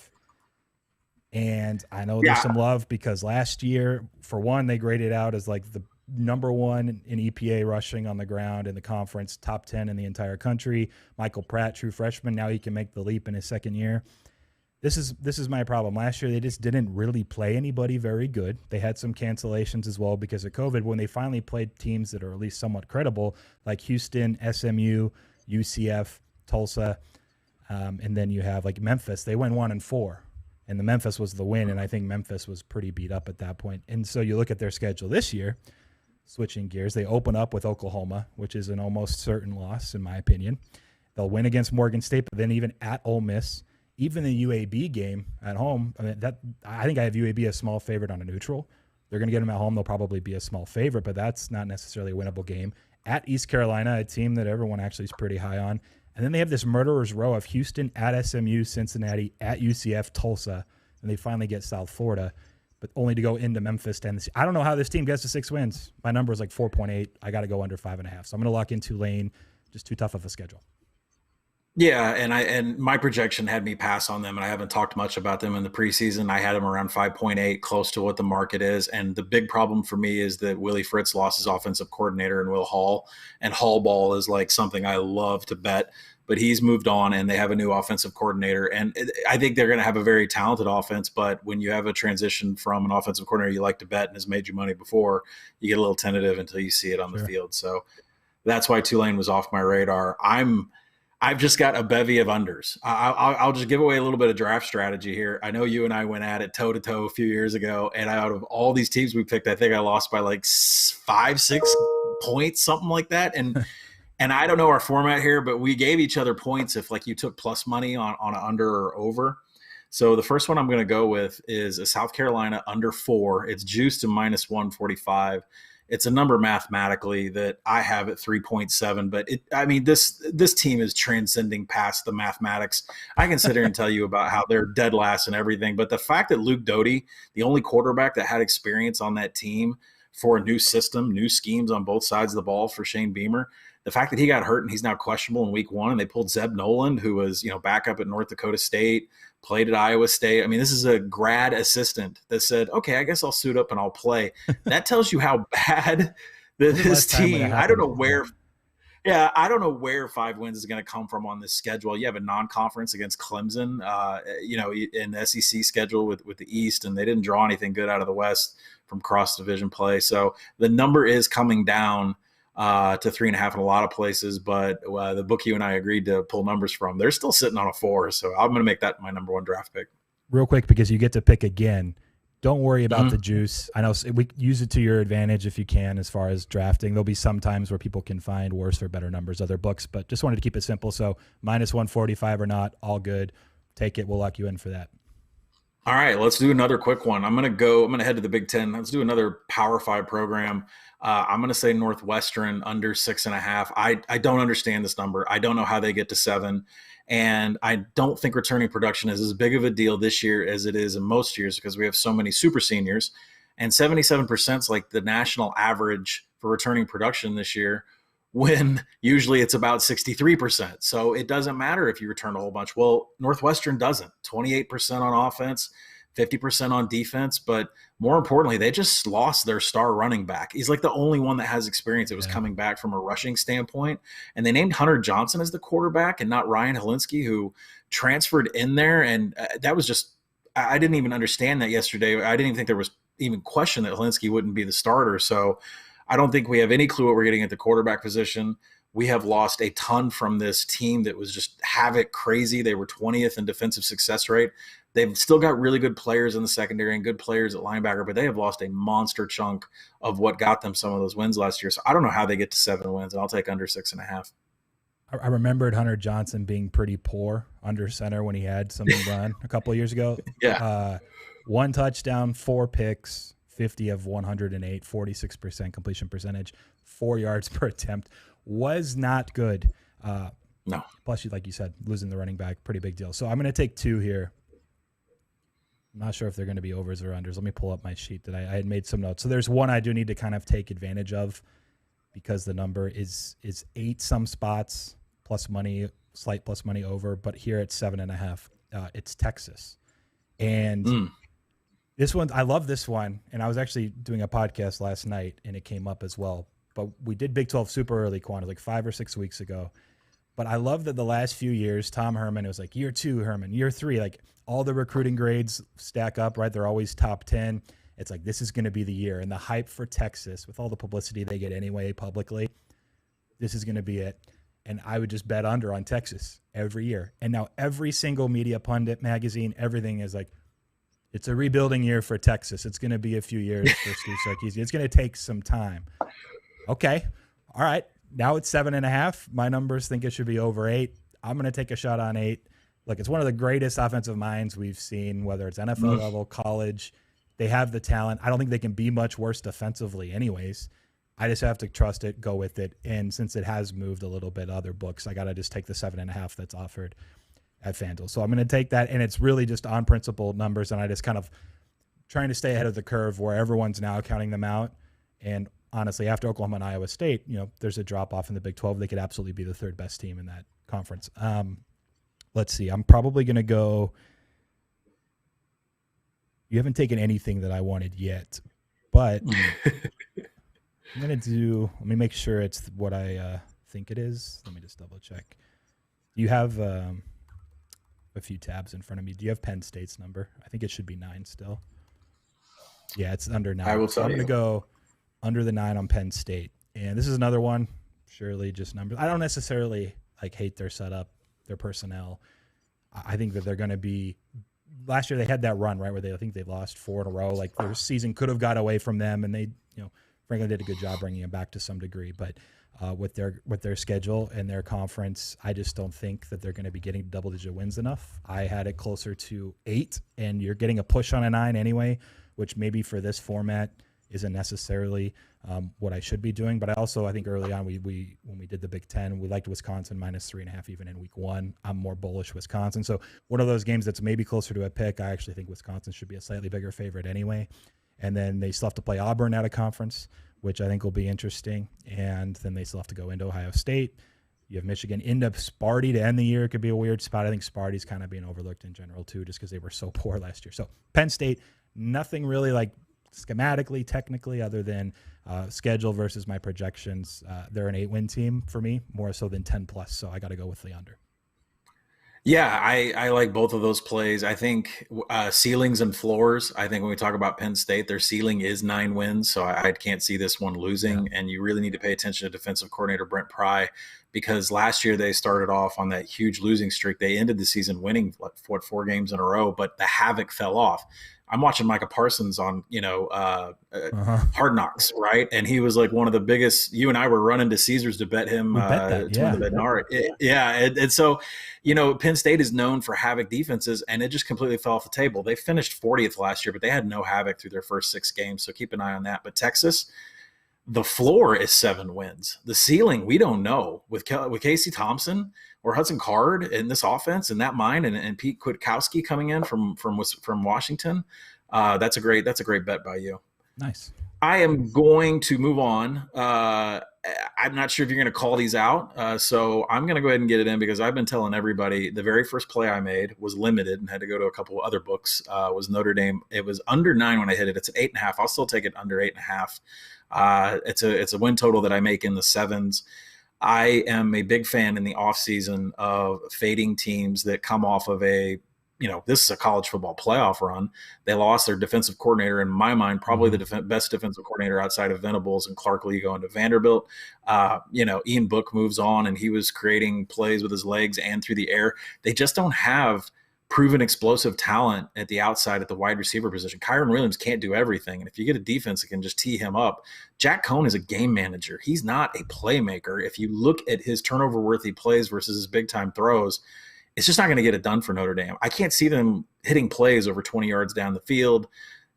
And I know there's some love because last year, for one, they graded out as like the number 1 in EPA rushing on the ground in the conference, top 10 in the entire country. Michael Pratt, true freshman. Now he can make the leap in his second year. This is my problem. Last year, they just didn't really play anybody very good. They had some cancellations as well because of COVID. When they finally played teams that are at least somewhat credible, like Houston, SMU, UCF, Tulsa, and then you have like Memphis. They went 1-4, and the Memphis was the win, and I think Memphis was pretty beat up at that point. And so you look at their schedule this year, switching gears, they open up with Oklahoma, which is an almost certain loss, in my opinion. They'll win against Morgan State, but then even at Ole Miss, even the UAB game at home, I think I have UAB a small favorite on a neutral. They're going to get them at home. They'll probably be a small favorite, but that's not necessarily a winnable game. At East Carolina, a team that everyone actually is pretty high on. And then they have this murderer's row of Houston, at SMU, Cincinnati, at UCF, Tulsa, and they finally get South Florida, but only to go into Memphis. I don't know how this team gets to 6 wins. My number is like 4.8. I got to go under 5.5. So I'm going to lock in Tulane. Just too tough of a schedule. Yeah, and my projection had me pass on them, and I haven't talked much about them in the preseason. I had them around 5.8, close to what the market is. And the big problem for me is that Willie Fritz lost his offensive coordinator and Will Hall, and Hall ball is like something I love to bet. But he's moved on, and they have a new offensive coordinator. And I think they're going to have a very talented offense, but when you have a transition from an offensive coordinator you like to bet and has made you money before, you get a little tentative until you see it on the field. So that's why Tulane was off my radar. I've just got a bevy of unders. I'll just give away a little bit of draft strategy here. I know you and I went at it toe-to-toe a few years ago, and out of all these teams we picked, I think I lost by like 5-6 points, something like that. And I don't know our format here, but we gave each other points if like you took plus money on an under or over. So the first one I'm going to go with is a South Carolina under 4. It's juiced to minus 145. It's a number mathematically that I have at 3.7, but this team is transcending past the mathematics. I can sit here and tell you about how they're dead last and everything, but the fact that Luke Doty, the only quarterback that had experience on that team for a new system, new schemes on both sides of the ball for Shane Beamer, the fact that he got hurt and he's now questionable in week 1, and they pulled Zeb Noland, who was, backup at North Dakota State, played at Iowa State. I mean, this is a grad assistant that said, okay, I guess I'll suit up and I'll play. That tells you how bad this team, I don't know where Yeah, I don't know where 5 wins is going to come from on this schedule. You have a non-conference against Clemson, in the SEC schedule with the East, and they didn't draw anything good out of the West from cross-division play. So the number is coming down to 3.5 in a lot of places, but the book you and I agreed to pull numbers from, they're still sitting on a 4. So I'm going to make that my number 1 draft pick. Real quick, because you get to pick again. Don't worry about the juice. I know we use it to your advantage if you can as far as drafting. There'll be some times where people can find worse or better numbers, other books, but just wanted to keep it simple. So minus 145 or not, all good. Take it. We'll lock you in for that. All right, let's do another quick one. I'm going to head to the Big Ten. Let's do another Power 5 program. I'm going to say Northwestern under 6.5. I don't understand this number. I don't know how they get to 7. And I don't think returning production is as big of a deal this year as it is in most years because we have so many super seniors. And 77% is like the national average for returning production this year, when usually it's about 63%. So it doesn't matter if you return a whole bunch. Well, Northwestern doesn't. 28% on offense, 50% on defense. But more importantly, they just lost their star running back. He's like the only one that has experience that was coming back from a rushing standpoint. And they named Hunter Johnson as the quarterback and not Ryan Helinski, who transferred in there. And that was just – I didn't even understand that yesterday. I didn't even think there was even question that Helinski wouldn't be the starter. So I don't think we have any clue what we're getting at the quarterback position. We have lost a ton from this team that was just havoc crazy. They were 20th in defensive success rate. They've still got really good players in the secondary and good players at linebacker, but they have lost a monster chunk of what got them some of those wins last year. So I don't know how they get to 7 wins, and I'll take under 6.5. I remembered Hunter Johnson being pretty poor under center when he had something run a couple of years ago. Yeah. 1 touchdown, 4 picks, 50 of 108, 46% completion percentage, 4 yards per attempt. Was not good. No. Plus, like you said, losing the running back, pretty big deal. So I'm going to take 2 here. I'm not sure if they're going to be overs or unders. Let me pull up my sheet that I had made some notes. So there's one I do need to kind of take advantage of because the number is 8 some spots plus money, slight plus money over, but here it's 7.5. It's Texas. And this one, I love this one. And I was actually doing a podcast last night and it came up as well. But we did Big 12 super early quantity, like 5 or 6 weeks ago. But I love that the last few years, Tom Herman, it was like year 2, Herman, year 3, like all the recruiting grades stack up, right? They're always top 10. It's like, this is going to be the year. And the hype for Texas, with all the publicity they get anyway publicly, this is going to be it. And I would just bet under on Texas every year. And now every single media pundit, magazine, everything is like, it's a rebuilding year for Texas. It's going to be a few years for Steve Sarkisian. It's going to take some time. Okay. All right. Now it's 7.5. My numbers think it should be over 8. I'm going to take a shot on 8. Look, it's one of the greatest offensive minds we've seen, whether it's NFL level, college. They have the talent. I don't think they can be much worse defensively anyways. I just have to trust it, go with it. And since it has moved a little bit, other books, I got to just take the 7.5 that's offered at FanDuel. So I'm going to take that. And it's really just on principle numbers. And I just kind of trying to stay ahead of the curve where everyone's now counting them out. And honestly, after Oklahoma and Iowa State, there's a drop off in the Big 12. They could absolutely be the 3rd best team in that conference. Let's see. I'm probably going to go. You haven't taken anything that I wanted yet, but I'm going to let me make sure it's what I think it is. Let me just double check. You have a few tabs in front of me. Do you have Penn State's number? I think it should be 9 still. Yeah, it's under 9. I will so tell I'm going you. to go under the 9 on Penn State. And this is another one, surely just numbers. I don't necessarily hate their setup, their personnel. I think that they're going to be – last year they had that run, right, where I think they lost 4 in a row. Like their season could have got away from them, and they, frankly did a good job bringing them back to some degree. But with their schedule and their conference, I just don't think that they're going to be getting double-digit wins enough. I had it closer to 8, and you're getting a push on a 9 anyway, which maybe for this format – isn't necessarily what I should be doing. But I think early on, when we did the Big Ten, we liked Wisconsin minus 3.5 even in week 1. I'm more bullish Wisconsin. So one of those games that's maybe closer to a pick. I actually think Wisconsin should be a slightly bigger favorite anyway. And then they still have to play Auburn out of conference, which I think will be interesting. And then they still have to go into Ohio State. You have Michigan into Sparty to end the year. It could be a weird spot. I think Sparty's kind of being overlooked in general too, just because they were so poor last year. So Penn State, nothing really schematically, technically, other than schedule versus my projections. They're an 8-win team for me, more so than 10 plus. So I got to go with the under. Yeah, I like both of those plays. I think ceilings and floors. I think when we talk about Penn State, their ceiling is 9 wins, so I can't see this one losing. Yeah. And you really need to pay attention to defensive coordinator Brent Pry, because last year they started off on that huge losing streak. They ended the season winning 4 games in a row, but the havoc fell off. I'm watching Micah Parsons on, Hard Knocks, right? And he was like one of the biggest. You and I were running to Caesars to bet him to win the Bednar. And so, Penn State is known for havoc defenses, and it just completely fell off the table. They finished 40th last year, but they had no havoc through their first 6 games. So keep an eye on that. But Texas, the floor is 7 wins. The ceiling, we don't know. With Casey Thompson or Hudson Card in this offense and that mind, and Pete Kwiatkowski coming in from Washington, that's a great bet by you. Nice. I am going to move on. I'm not sure if you're going to call these out, so I'm going to go ahead and get it in, because I've been telling everybody the very first play I made was limited and had to go to a couple of other books. Was Notre Dame. It was under 9 when I hit it. It's an 8.5. I'll still take it under 8.5. It's a win total that I make in the 7s. I am a big fan in the offseason of fading teams that come off of this is a college football playoff run. They lost their defensive coordinator, in my mind, probably the best defensive coordinator outside of Venables and Clark Lee going to Vanderbilt. Ian Book moves on, and he was creating plays with his legs and through the air. They just don't have proven explosive talent at the outside at the wide receiver position. Kyron Williams can't do everything. And if you get a defense that can just tee him up, Jack Cohn is a game manager. He's not a playmaker. If you look at his turnover-worthy plays versus his big-time throws, it's just not going to get it done for Notre Dame. I can't see them hitting plays over 20 yards down the field.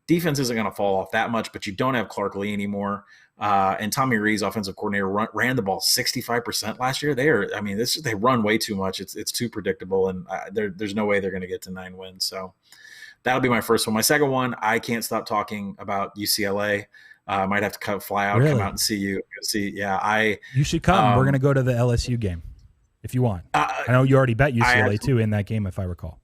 Defense isn't going to fall off that much, but you don't have Clark Lee anymore. And Tommy Rees, offensive coordinator, ran the ball 65% last year. They run way too much. It's too predictable, and there's no way they're going to get to 9 wins. So that'll be my first one. My second one, I can't stop talking about UCLA. I might have to fly out, come out and see you. You should come. We're going to go to the LSU game if you want. I know you already bet UCLA too in that game, if I recall.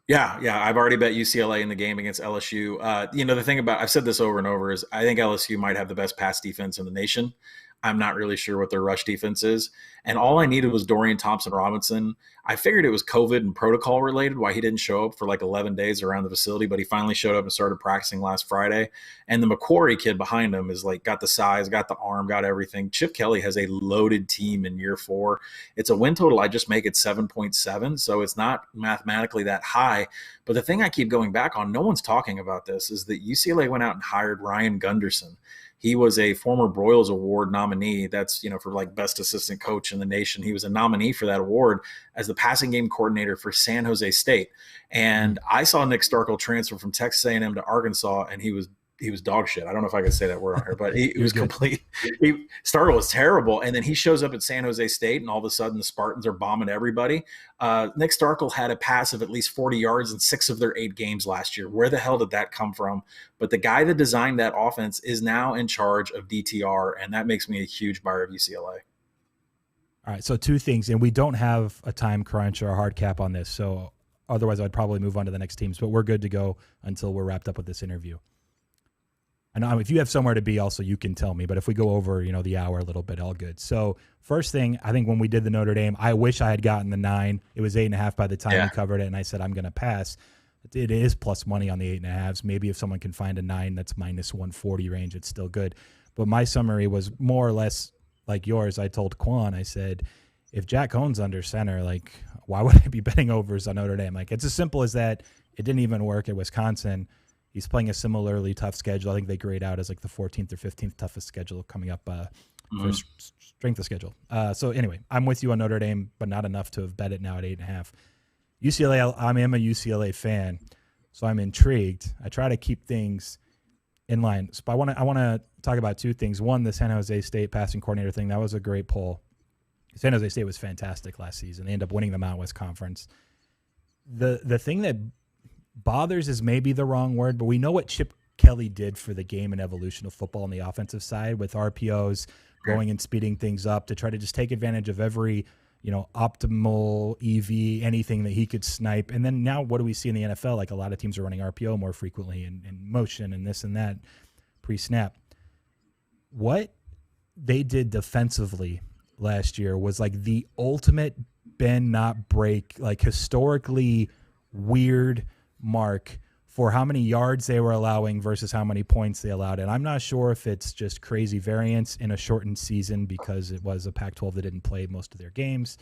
Yeah, I've already bet UCLA in the game against LSU. The thing about, I've said this over and over, is I think LSU might have the best pass defense in the nation. I'm not really sure what their rush defense is. And all I needed was Dorian Thompson-Robinson. I figured it was COVID and protocol related why he didn't show up for like 11 days around the facility, but he finally showed up and started practicing last Friday. And the Macquarie kid behind him is got the size, got the arm, got everything. Chip Kelly has a loaded team in year 4. It's a win total. I just make it 7.7. So it's not mathematically that high. But the thing I keep going back on, no one's talking about this, is that UCLA went out and hired Ryan Gunderson. He was a former Broyles Award nominee. That's, for best assistant coach in the nation. He was a nominee for that award as the passing game coordinator for San Jose State. And I saw Nick Starkel transfer from Texas A&M to Arkansas, and he was dog shit. I don't know if I can say that word on here, but he was complete. Starkel was terrible. And then he shows up at San Jose State, and all of a sudden the Spartans are bombing everybody. Nick Starkel had a pass of at least 40 yards in 6 of their 8 games last year. Where the hell did that come from? But the guy that designed that offense is now in charge of DTR, and that makes me a huge buyer of UCLA. All right, so 2 things, and we don't have a time crunch or a hard cap on this, so otherwise I'd probably move on to the next teams, but we're good to go until we're wrapped up with this interview. I know if you have somewhere to be also, you can tell me, but if we go over, the hour a little bit, all good. So first thing, I think when we did the Notre Dame, I wish I had gotten the 9. It was 8.5 by the time we covered it, and I said, I'm going to pass. It is plus money on the 8.5s. Maybe if someone can find a 9 that's minus 140 range, it's still good. But my summary was more or less like yours. I told Qwan, I said, if Jack Cohn's under center, why would I be betting overs on Notre Dame? It's as simple as that. It didn't even work at Wisconsin. He's playing a similarly tough schedule. I think they grade out as the 14th or 15th toughest schedule coming up for strength of schedule. So anyway, I'm with you on Notre Dame, but not enough to have bet it now at 8.5. UCLA, I am a UCLA fan, so I'm intrigued. I try to keep things in line. So I want to talk about 2 things. One, the San Jose State passing coordinator thing. That was a great poll. San Jose State was fantastic last season. They ended up winning the Mountain West Conference. The thing that bothers is maybe the wrong word, but we know what Chip Kelly did for the game and evolution of football on the offensive side with RPOs going and speeding things up to try to just take advantage of every optimal EV, anything that he could snipe. And then now what do we see in the NFL? Like a lot of teams are running RPO more frequently and motion and this and that pre-snap. What they did defensively last year was like the ultimate bend not break, like historically weird mark for how many yards they were allowing versus how many points they allowed. And I'm not sure if it's just crazy variance in a shortened season because it was a Pac-12 that didn't play most of their games.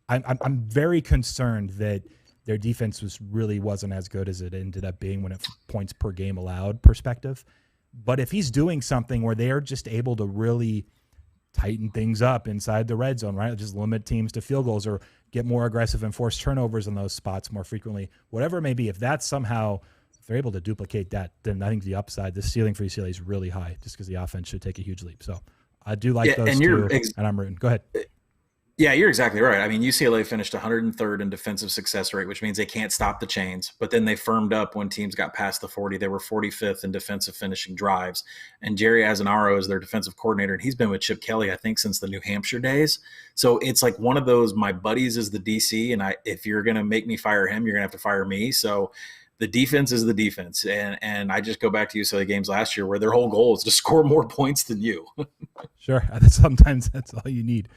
I'm very concerned that their defense wasn't as good as it ended up being when it points per game allowed perspective. But if he's doing something where they are just able to really tighten things up inside the red zone, right? Just limit teams to field goals or get more aggressive and force turnovers in those spots more frequently, whatever it may be. If that's somehow, if they're able to duplicate that, then I think the upside, the ceiling for UCLA is really high just because the offense should take a huge leap. So I do like those two, and I'm rooting. Go ahead. Yeah, you're exactly right. I mean, UCLA finished 103rd in defensive success rate, which means they can't stop the chains. But then they firmed up when teams got past the 40. They were 45th in defensive finishing drives. And Jerry Azanaro is their defensive coordinator, and he's been with Chip Kelly, I think, since the New Hampshire days. So it's like one of those, my buddies is the DC, and if you're going to make me fire him, you're going to have to fire me. So the defense is the defense. And I just go back to UCLA games last year where their whole goal is to score more points than you. Sure. Sometimes that's all you need.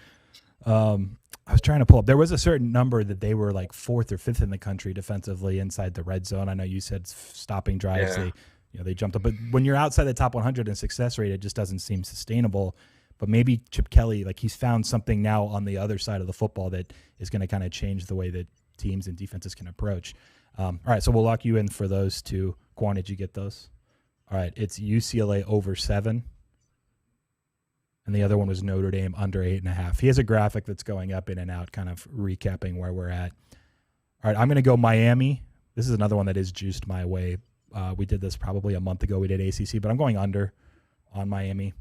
I was trying to pull up. There was a certain number that they were like 4th or 5th in the country defensively inside the red zone. I know you said stopping drives. Yeah. They jumped up, but when you're outside the top 100 in success rate, it just doesn't seem sustainable. But maybe Chip Kelly, like he's found something now on the other side of the football that is going to kind of change the way that teams and defenses can approach. All right, so we'll lock you in for those two. Qwan, did you get those? All right, it's UCLA over 7. And the other one was Notre Dame under 8.5. He has a graphic that's going up in and out, kind of recapping where we're at. All right, I'm going to go Miami. This is another one that is juiced my way. We did this probably a month ago. We did ACC, but I'm going under on Miami.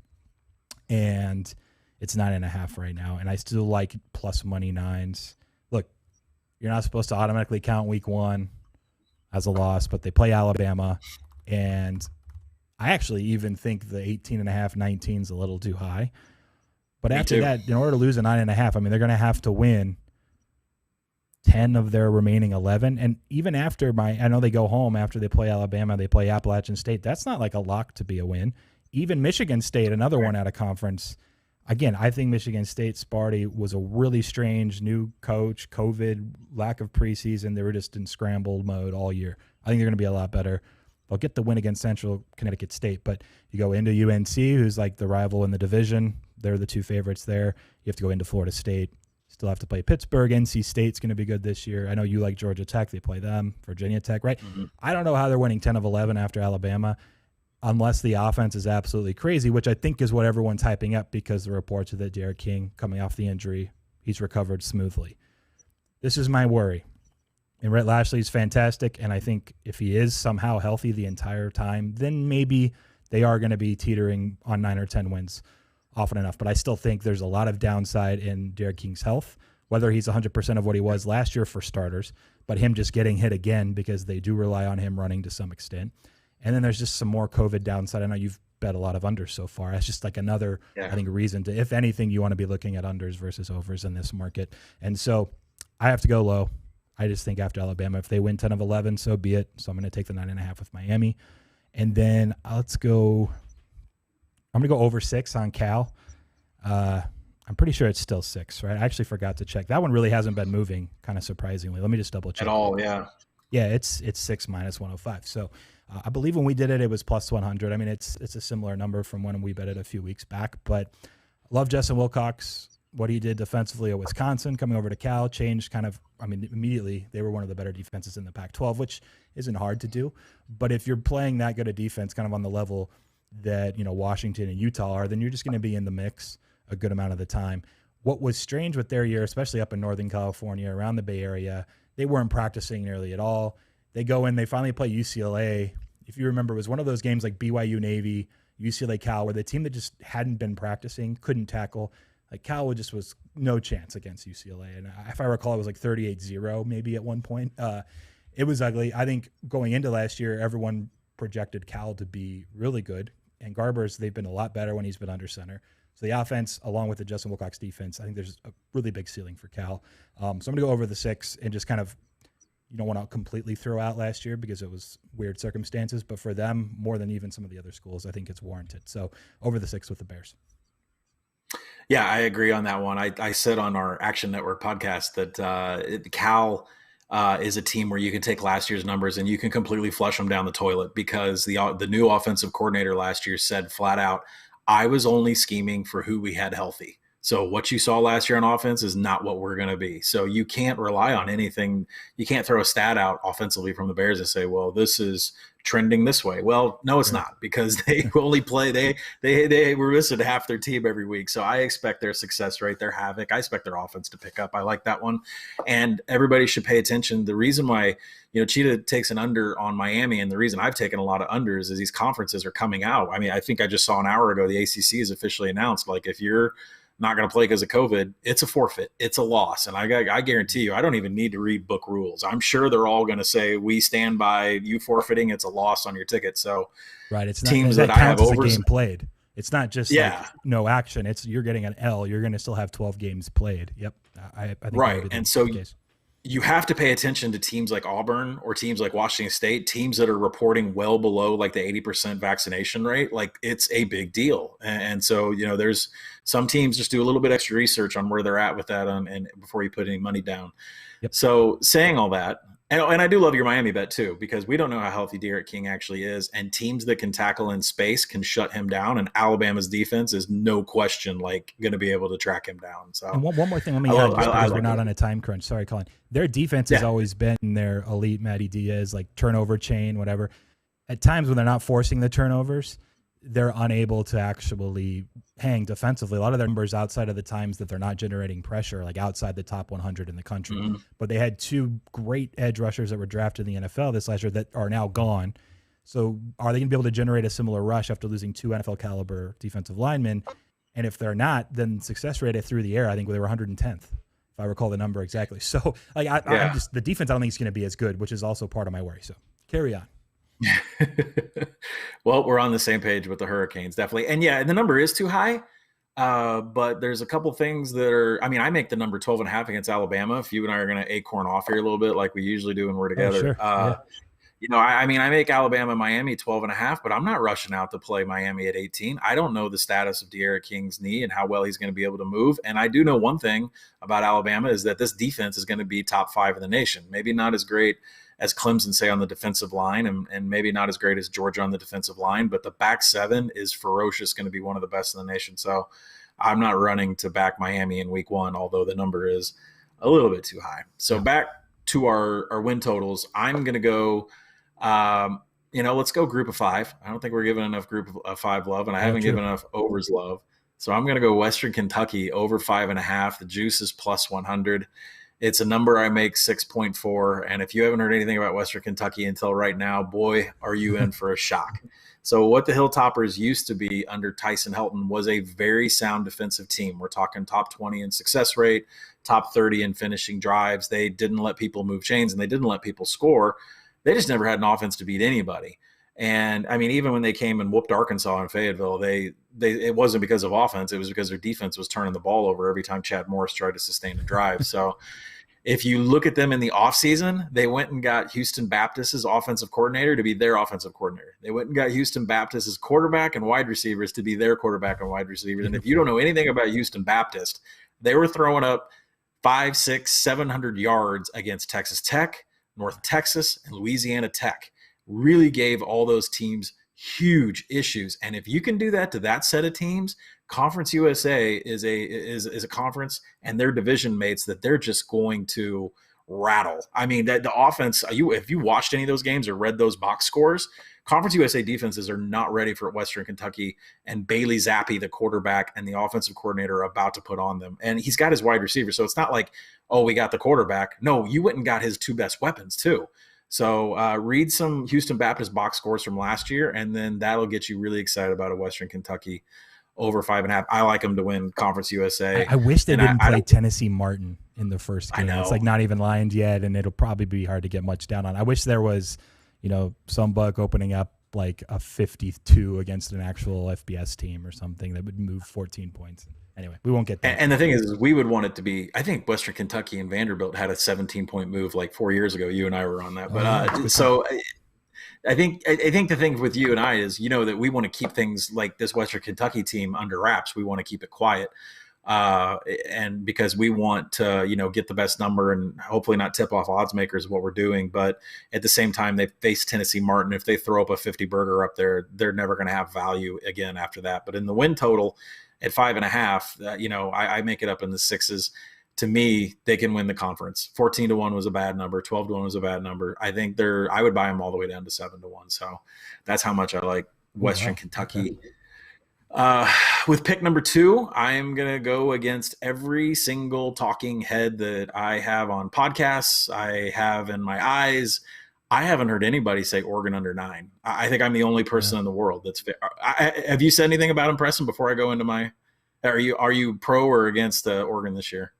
And it's 9.5 right now. And I still like plus money 9s. Look, you're not supposed to automatically count week 1 as a loss, but they play Alabama. And I actually even think the 18.5, 19 is a little too high. But after that, in order to lose a 9.5, I mean, they're going to have to win 10 of their remaining 11. And even after I know they go home after they play Alabama, they play Appalachian State. That's not like a lock to be a win. Even Michigan State, another one out of conference. Again, I think Michigan State, Sparty, was a really strange new coach, COVID, lack of preseason. They were just in scrambled mode all year. I think they're going to be a lot better. They'll get the win against Central Connecticut State, but you go into UNC, who's like the rival in the division. They're the two favorites there. You have to go into Florida State. Still have to play Pittsburgh. NC State's going to be good this year. I know you like Georgia Tech. They play them. Virginia Tech, right? Mm-hmm. I don't know how they're winning 10 of 11 after Alabama unless the offense is absolutely crazy, which I think is what everyone's hyping up because the reports are that Derek King, coming off the injury, he's recovered smoothly. This is my worry. And Rhett Lashley's fantastic, and I think if he is somehow healthy the entire time, then maybe they are going to be teetering on 9 or 10 wins often enough. But I still think there's a lot of downside in Derek King's health, whether he's 100% of what he was last year for starters, but him just getting hit again because they do rely on him running to some extent. And then there's just some more COVID downside. I know you've bet a lot of unders so far. That's just like another, I think, reason to, if anything, you want to be looking at unders versus overs in this market. And so I have to go low. I just think after Alabama, if they win 10 of 11, so be it. So I'm going to take the 9.5 with Miami. And then I'm going to go over 6 on Cal. I'm pretty sure it's still 6, right? I actually forgot to check. That one really hasn't been moving, kind of surprisingly. Let me just double check. At all, yeah. Yeah, it's 6 minus 105. So I believe when we did it, it was plus 100. I mean, it's a similar number from when we bet it a few weeks back. But I love Justin Wilcox. What he did defensively at Wisconsin, coming over to Cal, changed kind of, I mean, immediately they were one of the better defenses in the Pac-12, which isn't hard to do. But if you're playing that good a defense kind of on the level that, Washington and Utah are, then you're just going to be in the mix a good amount of the time. What was strange with their year, especially up in Northern California, around the Bay Area, they weren't practicing nearly at all. They go in, they finally play UCLA. If you remember, it was one of those games like BYU Navy, UCLA Cal, where the team that just hadn't been practicing, couldn't tackle. Like Cal just was no chance against UCLA. And if I recall, it was like 38-0 maybe at one point. It was ugly. I think going into last year, everyone projected Cal to be really good. And Garber's, they've been a lot better when he's been under center. So the offense, along with the Justin Wilcox defense, I think there's a really big ceiling for Cal. So I'm going to go over the 6 and just kind of, you don't want to completely throw out last year because it was weird circumstances, but for them, more than even some of the other schools, I think it's warranted. So over the 6 with the Bears. Yeah, I agree on that one. I said on our Action Network podcast that Cal is a team where you can take last year's numbers and you can completely flush them down the toilet, because the new offensive coordinator last year said flat out, I was only scheming for who we had healthy. So what you saw last year on offense is not what we're going to be. So you can't rely on anything. You can't throw a stat out offensively from the Bears and say, well, this is trending this way. Well, no, it's not, because they only play. They were missing half their team every week. So I expect their success rate, their havoc. I expect their offense to pick up. I like that one. And everybody should pay attention. The reason why, Cheetah takes an under on Miami, and the reason I've taken a lot of unders is these conferences are coming out. I mean, I think I just saw an hour ago, the ACC is officially announced, like, if you're not going to play because of COVID, it's a forfeit. It's a loss. And I guarantee you, I don't even need to read book rules. I'm sure they're all going to say, we stand by you forfeiting. It's a loss on your ticket. So right, it's not, teams that I have counts as over a game played. It's not just like no action. It's you're getting an L. You're going to still have 12 games played. Yep. I think right. And so you have to pay attention to teams like Auburn or teams like Washington State, teams that are reporting well below like the 80% vaccination rate. Like, it's a big deal. And so, there's some teams just do a little bit extra research on where they're at with that and before you put any money down. Yep. So saying all that, and I do love your Miami bet too, because we don't know how healthy Derek King actually is, and teams that can tackle in space can shut him down, and Alabama's defense is no question like going to be able to track him down. So, and one more thing, let me add, because we're not on a time crunch. Sorry, Collin. Their defense has always been their elite Matty Diaz, like turnover chain, whatever. At times when they're not forcing the turnovers, they're unable to actually hang defensively. A lot of their numbers outside of the times that they're not generating pressure, like outside the top 100 in the country. Mm-hmm. But they had 2 great edge rushers that were drafted in the NFL this last year that are now gone. So are they going to be able to generate a similar rush after losing 2 NFL caliber defensive linemen? And if they're not, then success rate through the air, I think they were 110th, if I recall the number exactly. So like I'm just, the defense I don't think is going to be as good, which is also part of my worry. So carry on. Well, we're on the same page with the Hurricanes, definitely. And yeah, the number is too high. But there's a couple things that are, I mean, I make the number 12.5 against Alabama. If you and I are going to acorn off here a little bit, like we usually do when we're together. Sure. I mean, I make Alabama, Miami 12.5, but I'm not rushing out to play Miami at 18. I don't know the status of Derek King's knee and how well he's going to be able to move. And I do know one thing about Alabama is that this defense is going to be top 5 in the nation. Maybe not as great as Clemson, say, on the defensive line, and maybe not as great as Georgia on the defensive line, but the back 7 is ferocious, going to be one of the best in the nation. So I'm not running to back Miami in week 1, although the number is a little bit too high. So back to our win totals, I'm going to go, let's go group of 5. I don't think we're giving enough group of 5 love, and I haven't given enough overs love. So I'm going to go Western Kentucky over 5.5. The juice is plus 100. It's a number I make 6.4. And if you haven't heard anything about Western Kentucky until right now, boy, are you in for a shock. So what the Hilltoppers used to be under Tyson Helton was a very sound defensive team. We're talking top 20 in success rate, top 30 in finishing drives. They didn't let people move chains, and they didn't let people score. They just never had an offense to beat anybody. And I mean, even when they came and whooped Arkansas in Fayetteville, it wasn't because of offense. It was because their defense was turning the ball over every time Chad Morris tried to sustain a drive. So if you look at them in the offseason, they went and got Houston Baptist's offensive coordinator to be their offensive coordinator. They went and got Houston Baptist's quarterback and wide receivers to be their quarterback and wide receivers. And if you don't know anything about Houston Baptist, they were throwing up 500, 600, 700 yards against Texas Tech, North Texas, and Louisiana Tech. Really gave all those teams huge issues. And if you can do that to that set of teams, Conference USA is a conference, and their division mates that they're just going to rattle. I mean, that the offense, if you watched any of those games or read those box scores, Conference USA defenses are not ready for Western Kentucky, and Bailey Zappi, the quarterback, and the offensive coordinator are about to put on them. And he's got his wide receiver, so it's not like, oh, we got the quarterback. No, you went and got his 2 best weapons too. So read some Houston Baptist box scores from last year, and then that'll get you really excited about a Western Kentucky over 5.5. I like them to win Conference USA. I wish they didn't play Tennessee Martin in the first game. I know. It's like not even lined yet, and it'll probably be hard to get much down on. I wish there was, some buck opening up like a 52 against an actual FBS team or something that would move 14 points. Anyway, we won't get that. And the thing is, we would want it to be, I think Western Kentucky and Vanderbilt had a 17-point move like 4 years ago. You and I were on that. But so I think the thing with you and I is, that we want to keep things like this Western Kentucky team under wraps. We want to keep it quiet. And because we want to, get the best number and hopefully not tip off odds makers what we're doing. But at the same time, they face Tennessee Martin. If they throw up a 50 burger up there, they're never going to have value again after that. But in the win total at 5.5, I make it up in the sixes. To me, they can win the conference. 14-1 was a bad number. 12-1 was a bad number. I think I would buy them all the way down to 7-1. So that's how much I like Western Kentucky. Okay. With pick number 2, I am going to go against every single talking head that I have on podcasts. I have in my eyes. I haven't heard anybody say Oregon under 9. I think I'm the only person in the world that's fair. Have you said anything about them, Preston, before I go into my – are you pro or against Oregon this year?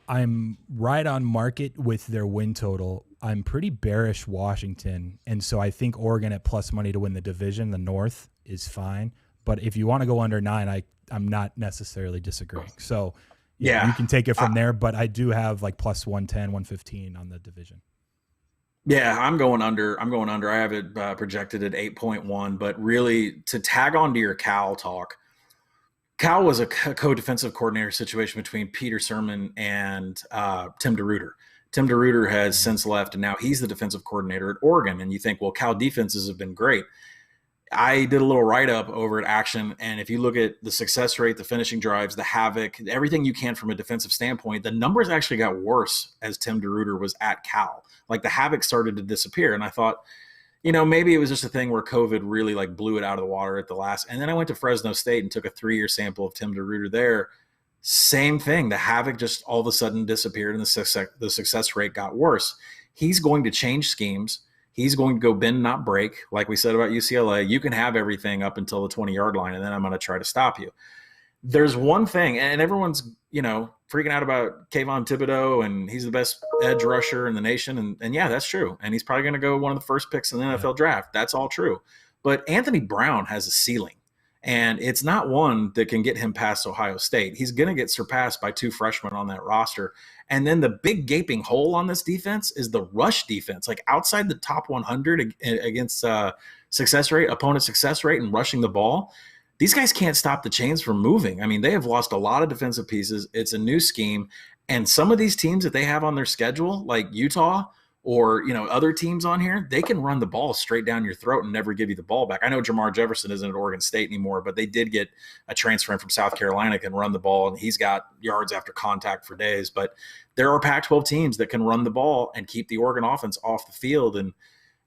I'm right on market with their win total. I'm pretty bearish Washington, and so I think Oregon at plus money to win the division, the North, is fine. But if you want to go under 9, I'm not necessarily disagreeing. So yeah, you can take it from there, but I do have like plus 110, 115 on the division. Yeah, I'm going under. I have it projected at 8.1, but really to tag on to your Cal talk, Cal was a co-defensive coordinator situation between Peter Sermon and Tim DeRuyter. Tim DeRuyter has since left, and now he's the defensive coordinator at Oregon. And you think, well, Cal defenses have been great. I did a little write-up over at Action, and if you look at the success rate, the finishing drives, the havoc, everything you can from a defensive standpoint, the numbers actually got worse as Tim DeRuyter was at Cal. Like the havoc started to disappear, and I thought, maybe it was just a thing where COVID really like blew it out of the water at the last. And then I went to Fresno State and took a 3-year sample of Tim DeRuyter there. Same thing. The havoc just all of a sudden disappeared, and the success rate got worse. He's going to change schemes. He's going to go bend, not break. Like we said about UCLA, you can have everything up until the 20-yard line, and then I'm going to try to stop you. There's one thing, and everyone's, freaking out about Kayvon Thibodeau, and he's the best edge rusher in the nation. And yeah, that's true. And he's probably going to go one of the first picks in the NFL draft. That's all true. But Anthony Brown has a ceiling, and it's not one that can get him past Ohio State. He's going to get surpassed by 2 freshmen on that roster. And then the big gaping hole on this defense is the rush defense. Like outside the top 100 against opponent success rate and rushing the ball, these guys can't stop the chains from moving. I mean, they have lost a lot of defensive pieces. It's a new scheme. And some of these teams that they have on their schedule, like Utah or, other teams on here, they can run the ball straight down your throat and never give you the ball back. I know Jamar Jefferson isn't at Oregon State anymore, but they did get a transfer in from South Carolina can run the ball, and he's got yards after contact for days. But there are Pac-12 teams that can run the ball and keep the Oregon offense off the field. And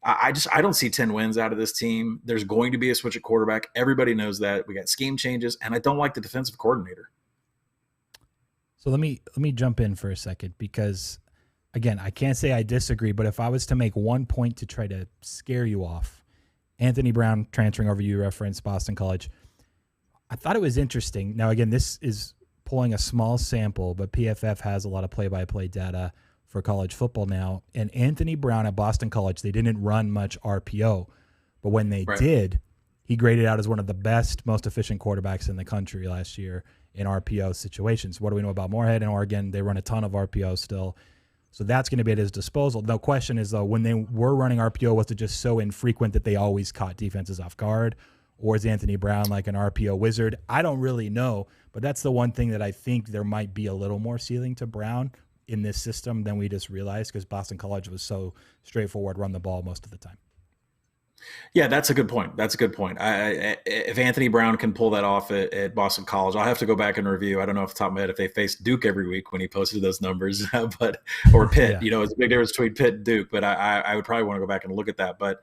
I don't see 10 wins out of this team. There's going to be a switch at quarterback. Everybody knows that. We got scheme changes, and I don't like the defensive coordinator. So let me jump in for a second, because again, I can't say I disagree, but if I was to make one point to try to scare you off, Anthony Brown transferring over, you referenced Boston College. I thought it was interesting. Now, again, this is pulling a small sample, but PFF has a lot of play-by-play data for college football now. And Anthony Brown at Boston College, they didn't run much RPO, but when they did, he graded out as one of the best, most efficient quarterbacks in the country last year in RPO situations. What do we know about Moorhead and Oregon? They run a ton of RPO still. So that's going to be at his disposal. The question is, though, when they were running RPO, was it just so infrequent that they always caught defenses off guard? Or is Anthony Brown like an RPO wizard? I don't really know, but that's the one thing that I think there might be a little more ceiling to Brown in this system than we just realized, because Boston College was so straightforward, run the ball most of the time. Yeah, that's a good point. If Anthony Brown can pull that off at Boston College, I'll have to go back and review. I don't know off the top of my head if they faced Duke every week when he posted those numbers, or Pitt. It's a big difference between Pitt and Duke, but I would probably want to go back and look at that. But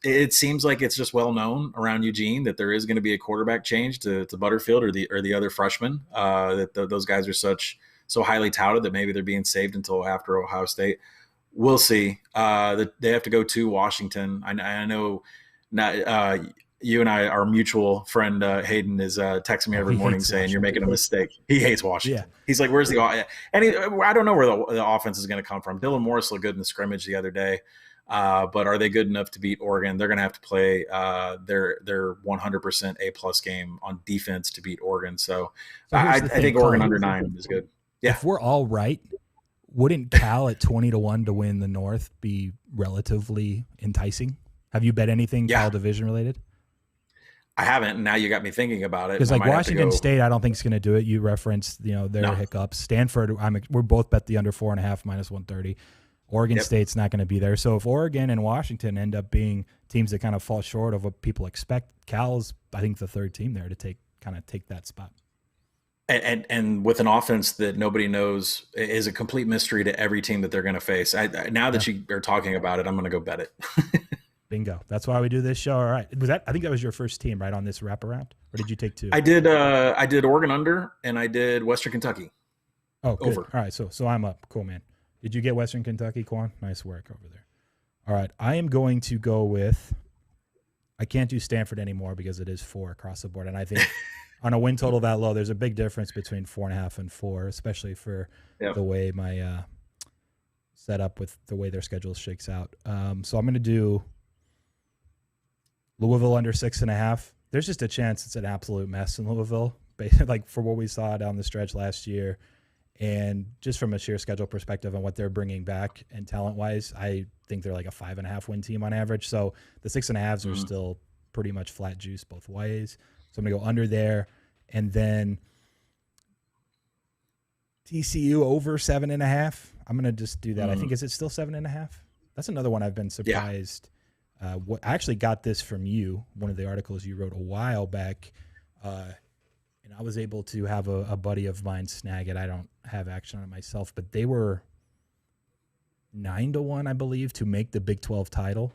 it seems like it's just well known around Eugene that there is going to be a quarterback change to Butterfield or the other freshmen. Those guys are so highly touted that maybe they're being saved until after Ohio State. We'll see. They have to go to Washington. I know not, you and I, our mutual friend Hayden is texting me every morning saying you're making a mistake. He hates Washington. Yeah. He's like, where's the – and I don't know where the offense is going to come from. Dylan Morris looked good in the scrimmage the other day. But are they good enough to beat Oregon? They're going to have to play their 100% A+ game on defense to beat Oregon. So I think Oregon under 9 is good. Yeah. If we're all right, wouldn't Cal at 20-1 to win the North be relatively enticing? Have you bet anything Cal division related? I haven't, and now you got me thinking about it. Because like Washington State, I don't think is going to do it. You referenced, their hiccups. Stanford, we're both bet the under 4.5 -130. Oregon State's not going to be there. So if Oregon and Washington end up being teams that kind of fall short of what people expect, Cal's, I think, the third team there to take that spot. And with an offense that nobody knows is a complete mystery to every team that they're going to face. Now that you are talking about it, I'm going to go bet it. Bingo. That's why we do this show. All right. I think that was your first team, right, on this wraparound? Or did you take two? I did Oregon under, and I did Western Kentucky. Oh, good. Over. All right. So I'm up. Cool, man. Did you get Western Kentucky, Qwan? Nice work over there. All right. I am going to go with – I can't do Stanford anymore because it is 4 across the board. And I think on a win total that low, there's a big difference between 4.5 and 4, especially for the way my set up with the way their schedule shakes out. So I'm going to do – Louisville under 6.5. There's just a chance it's an absolute mess in Louisville, like for what we saw down the stretch last year. And just from a sheer schedule perspective and what they're bringing back and talent-wise, I think they're like a 5.5 win team on average. So the 6.5s are still pretty much flat juice both ways. So I'm going to go under there. And then TCU over 7.5. I'm going to just do that. I think, is it still 7.5? That's another one I've been surprised. I actually got this from you, one of the articles you wrote a while back, and I was able to have a buddy of mine snag it. I don't have action on it myself, but they were 9-1, I believe, to make the Big 12 title,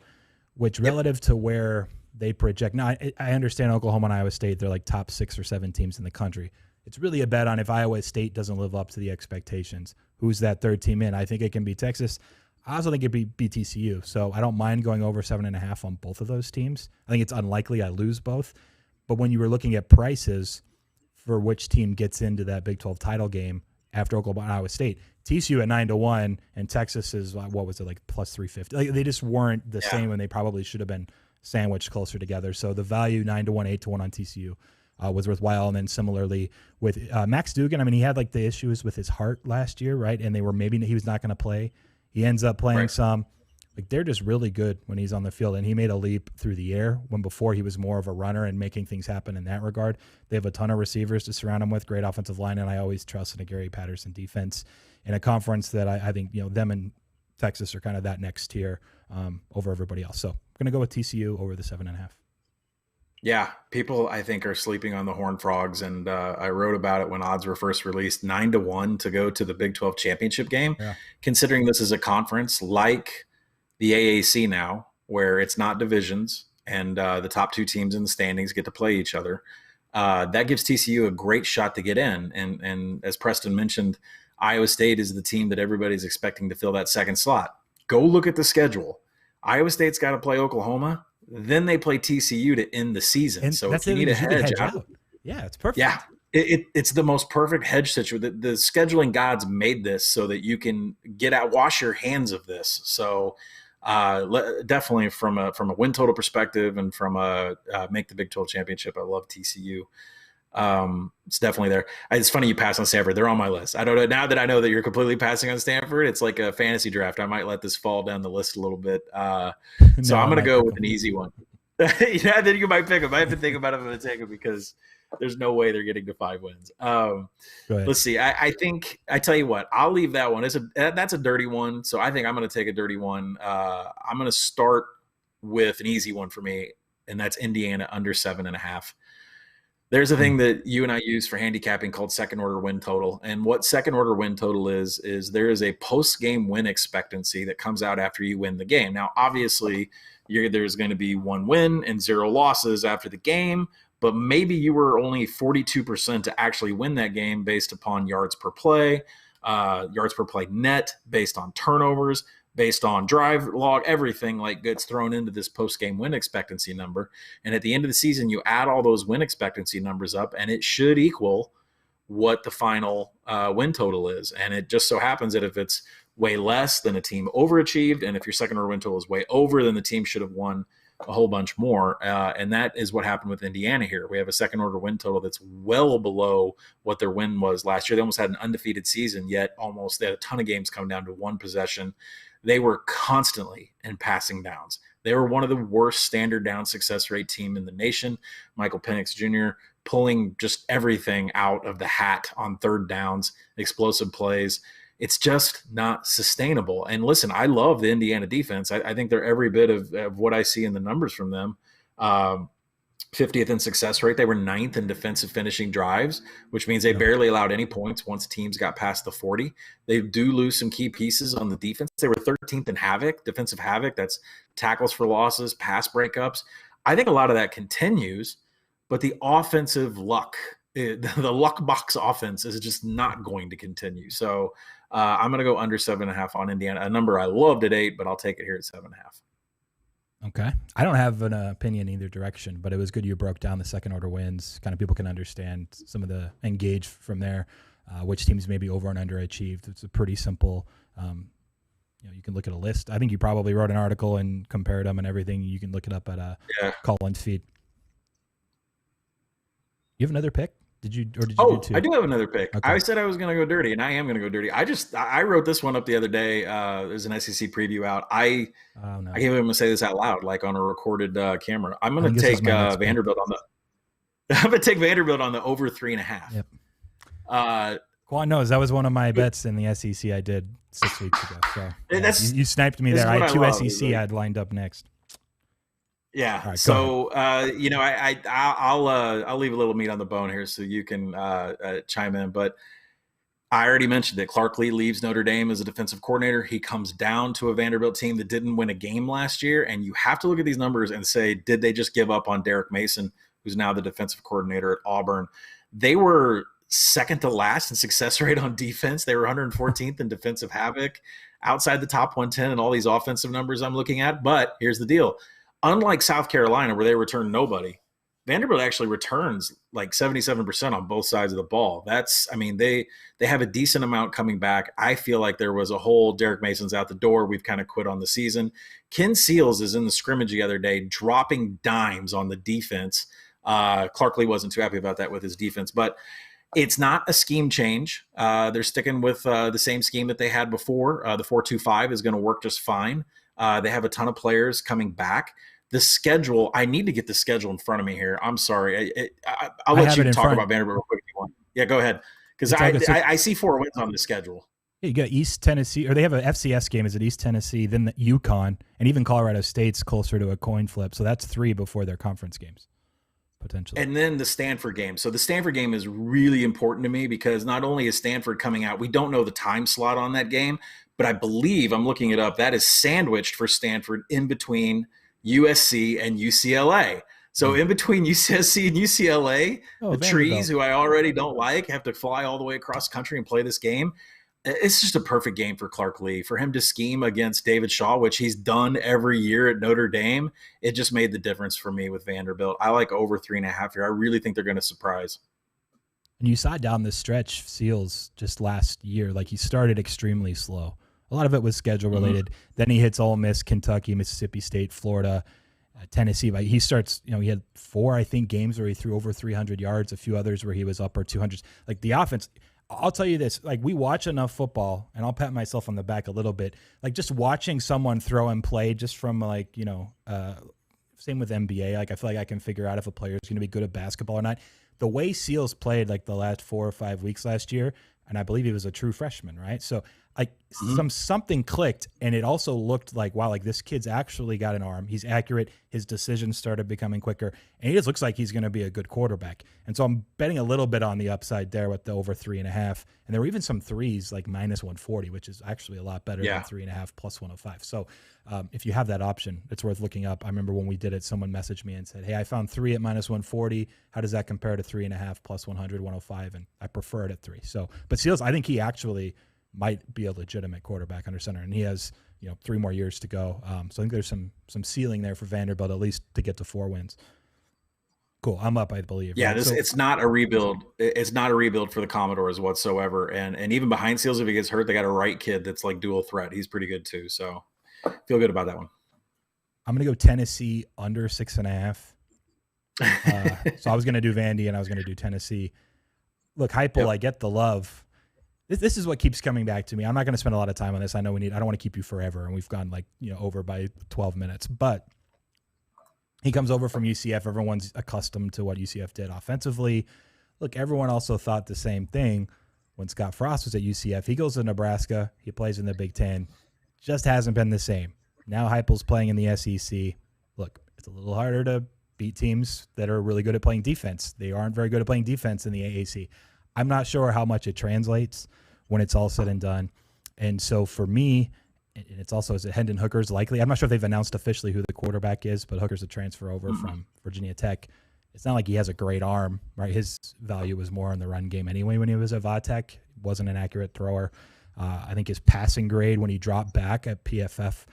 which relative to where they project. Now, I understand Oklahoma and Iowa State, they're like top 6 or 7 teams in the country. It's really a bet on if Iowa State doesn't live up to the expectations. Who's that third team in? I think it can be Texas. I also think it'd be TCU, so I don't mind going over 7.5 on both of those teams. I think it's unlikely I lose both. But when you were looking at prices for which team gets into that Big 12 title game after Oklahoma and Iowa State, TCU at 9-1 and Texas is, what was it, like plus 350. Like, they just weren't the same, and they probably should have been sandwiched closer together. So the value 9-1, 8-1 on TCU was worthwhile. And then similarly with Max Duggan, I mean, he had like the issues with his heart last year, right? And he was not going to play. He ends up playing some. Like, they're just really good when he's on the field, and he made a leap through the air when before he was more of a runner and making things happen in that regard. They have a ton of receivers to surround him with, great offensive line, and I always trust in a Gary Patterson defense in a conference that I think them and Texas are kind of that next tier over everybody else. So I'm going to go with TCU over the 7.5. Yeah, people I think are sleeping on the Horned Frogs, and I wrote about it when odds were first released. 9-1 to go to the Big 12 championship game. Yeah. Considering this is a conference like the AAC now, where it's not divisions and the top 2 teams in the standings get to play each other, that gives TCU a great shot to get in. And as Preston mentioned, Iowa State is the team that everybody's expecting to fill that second slot. Go look at the schedule. Iowa State's got to play Oklahoma. Then they play TCU to end the season. And so if you need a hedge out. Yeah, it's perfect. Yeah, it's the most perfect hedge situation. The scheduling gods made this so that you can wash your hands of this. So definitely from a win total perspective and from a make the Big 12 championship, I love TCU. It's definitely there. It's funny you pass on Stanford. They're on my list. I don't know, now that I know that you're completely passing on Stanford, it's like a fantasy draft. I might let this fall down the list a little bit. So I'm going to go with an easy one. Yeah, then you might pick them. I have to think about if I'm going to take them because there's no way they're getting to 5 wins. Let's see. I think I tell you what, I'll leave that one. That's a dirty one. So I think I'm going to take a dirty one. I'm going to start with an easy one for me, and that's Indiana under 7.5. There's a thing that you and I use for handicapping called second order win total. And what second order win total is there is a post-game win expectancy that comes out after you win the game. Now, obviously, there's going to be 1 win and 0 losses after the game, but maybe you were only 42% to actually win that game based upon yards per play net, based on turnovers, based on drive log, everything like gets thrown into this post-game win expectancy number. And at the end of the season, you add all those win expectancy numbers up, and it should equal what the final win total is. And it just so happens that if it's way less, then a team overachieved. And if your second order win total is way over, then the team should have won a whole bunch more. And that is what happened with Indiana here. We have a second order win total that's well below what their win was last year. They almost had an undefeated season, yet they had a ton of games come down to one possession. They were constantly in passing downs. They were one of the worst standard down success rate team in the nation. Michael Penix Jr. pulling just everything out of the hat on third downs, explosive plays. It's just not sustainable. And listen, I love the Indiana defense. I think they're every bit of what I see in the numbers from them. 50th in success rate. They were 9th in defensive finishing drives, which means they barely allowed any points once teams got past the 40. They do lose some key pieces on the defense. They were 13th in havoc, defensive havoc. That's tackles for losses, pass breakups. I think a lot of that continues, but the offensive luck, the luck box offense is just not going to continue. So I'm going to go under 7.5 on Indiana, a number I loved at 8, but I'll take it here at 7.5. Okay. I don't have an opinion either direction, but it was good you broke down the second order wins. Kind of people can understand some of the engage from there, which teams maybe over and underachieved. It's a pretty simple, you can look at a list. I think you probably wrote an article and compared them and everything. You can look it up at Collin's feed. You have another pick? Did you do two? I do have another pick. Okay. I said I was going to go dirty, and I am going to go dirty. I wrote this one up the other day. There's an SEC preview out. I can't even say this out loud, like on a recorded camera. I'm going to take Vanderbilt on the. I'm going to take Vanderbilt on the over 3.5. Yep. Qwan knows that was one of my bets in the SEC I did 6 weeks ago. So you sniped me there. I had two SEC I'd lined up next. Yeah. Right, so I'll leave a little meat on the bone here so you can chime in. But I already mentioned that Clark Lee leaves Notre Dame as a defensive coordinator. He comes down to a Vanderbilt team that didn't win a game last year, and you have to look at these numbers and say, did they just give up on Derek Mason, who's now the defensive coordinator at Auburn? They were second to last in success rate on defense. They were 114th in defensive havoc, outside the top 110 in all these offensive numbers I'm looking at. But here's the deal. Unlike South Carolina, where they return nobody, Vanderbilt actually returns like 77% on both sides of the ball. They have a decent amount coming back. I feel like there was a whole Derek Mason's out the door. We've kind of quit on the season. Ken Seals is in the scrimmage the other day, dropping dimes on the defense. Clark Lee wasn't too happy about that with his defense, but it's not a scheme change. They're sticking with the same scheme that they had before. The 4-2-5 is going to work just fine. They have a ton of players coming back. The schedule, I need to get the schedule in front of me here. I'm sorry. I'll let you talk about Vanderbilt real quick if you want. Yeah, go ahead. Because I see 4 wins on the schedule. Yeah, you got East Tennessee, or they have an FCS game. Is it East Tennessee, then the UConn, and even Colorado State's closer to a coin flip. So that's 3 before their conference games, potentially. And then the Stanford game. So the Stanford game is really important to me because not only is Stanford coming out, we don't know the time slot on that game, but I believe, I'm looking it up, that is sandwiched for Stanford in between USC and UCLA. So in between USC and UCLA, the Trees, who I already don't like, have to fly all the way across country and play this game. It's just a perfect game for Clark Lee. For him to scheme against David Shaw, which he's done every year at Notre Dame, it just made the difference for me with Vanderbilt. I like over 3.5 here. I really think they're going to surprise. And you saw down the stretch, Seals, just last year, like he started extremely slow. A lot of it was schedule related. Mm-hmm. Then he hits Ole Miss, Kentucky, Mississippi State, Florida, Tennessee. He starts, he had 4, I think, games where he threw over 300 yards, a few others where he was upper 200s. Like the offense, I'll tell you this, like we watch enough football, and I'll pat myself on the back a little bit, like just watching someone throw and play just from like, same with NBA. Like I feel like I can figure out if a player is going to be good at basketball or not. The way Seals played like the last 4 or 5 weeks last year, and I believe he was a true freshman, right? So like something clicked, and it also looked like, wow, like this kid's actually got an arm. He's accurate. His decisions started becoming quicker, and he just looks like he's going to be a good quarterback. And so I'm betting a little bit on the upside there with the over 3.5. And there were even some threes like minus 140, which is actually a lot better than 3.5 plus 105. So if you have that option, it's worth looking up. I remember when we did it, someone messaged me and said, hey, I found 3 at minus 140. How does that compare to 3.5 plus 100, 105? And I prefer it at 3. So, but Seals, I think he actually might be a legitimate quarterback under center, and he has 3 more years to go. So I think there's some ceiling there for Vanderbilt, at least to get to 4 wins. Cool. I'm up, I believe. Yeah, right? it's not a rebuild. It's not a rebuild for the Commodores whatsoever. And even behind Seals, if he gets hurt, they got a right kid that's like dual threat. He's pretty good too. So feel good about that one. I'm going to go Tennessee under 6.5. So I was going to do Vandy and I was going to do Tennessee. Look, Heupel, I get the love. This is what keeps coming back to me. I'm not going to spend a lot of time on this. I know I don't want to keep you forever, and we've gone over by 12 minutes. But he comes over from UCF. Everyone's accustomed to what UCF did offensively. Look, everyone also thought the same thing when Scott Frost was at UCF. He goes to Nebraska. He plays in the Big Ten. Just hasn't been the same. Now Heupel's playing in the SEC. Look, it's a little harder to beat teams that are really good at playing defense. They aren't very good at playing defense in the AAC. I'm not sure how much it translates when it's all said and done. And so for me, and it's also, is it Hendon Hooker's likely? I'm not sure if they've announced officially who the quarterback is, but Hooker's a transfer over from Virginia Tech. It's not like he has a great arm, right? His value was more in the run game anyway when he was at Vatech. Wasn't an accurate thrower. I think his passing grade when he dropped back at PFF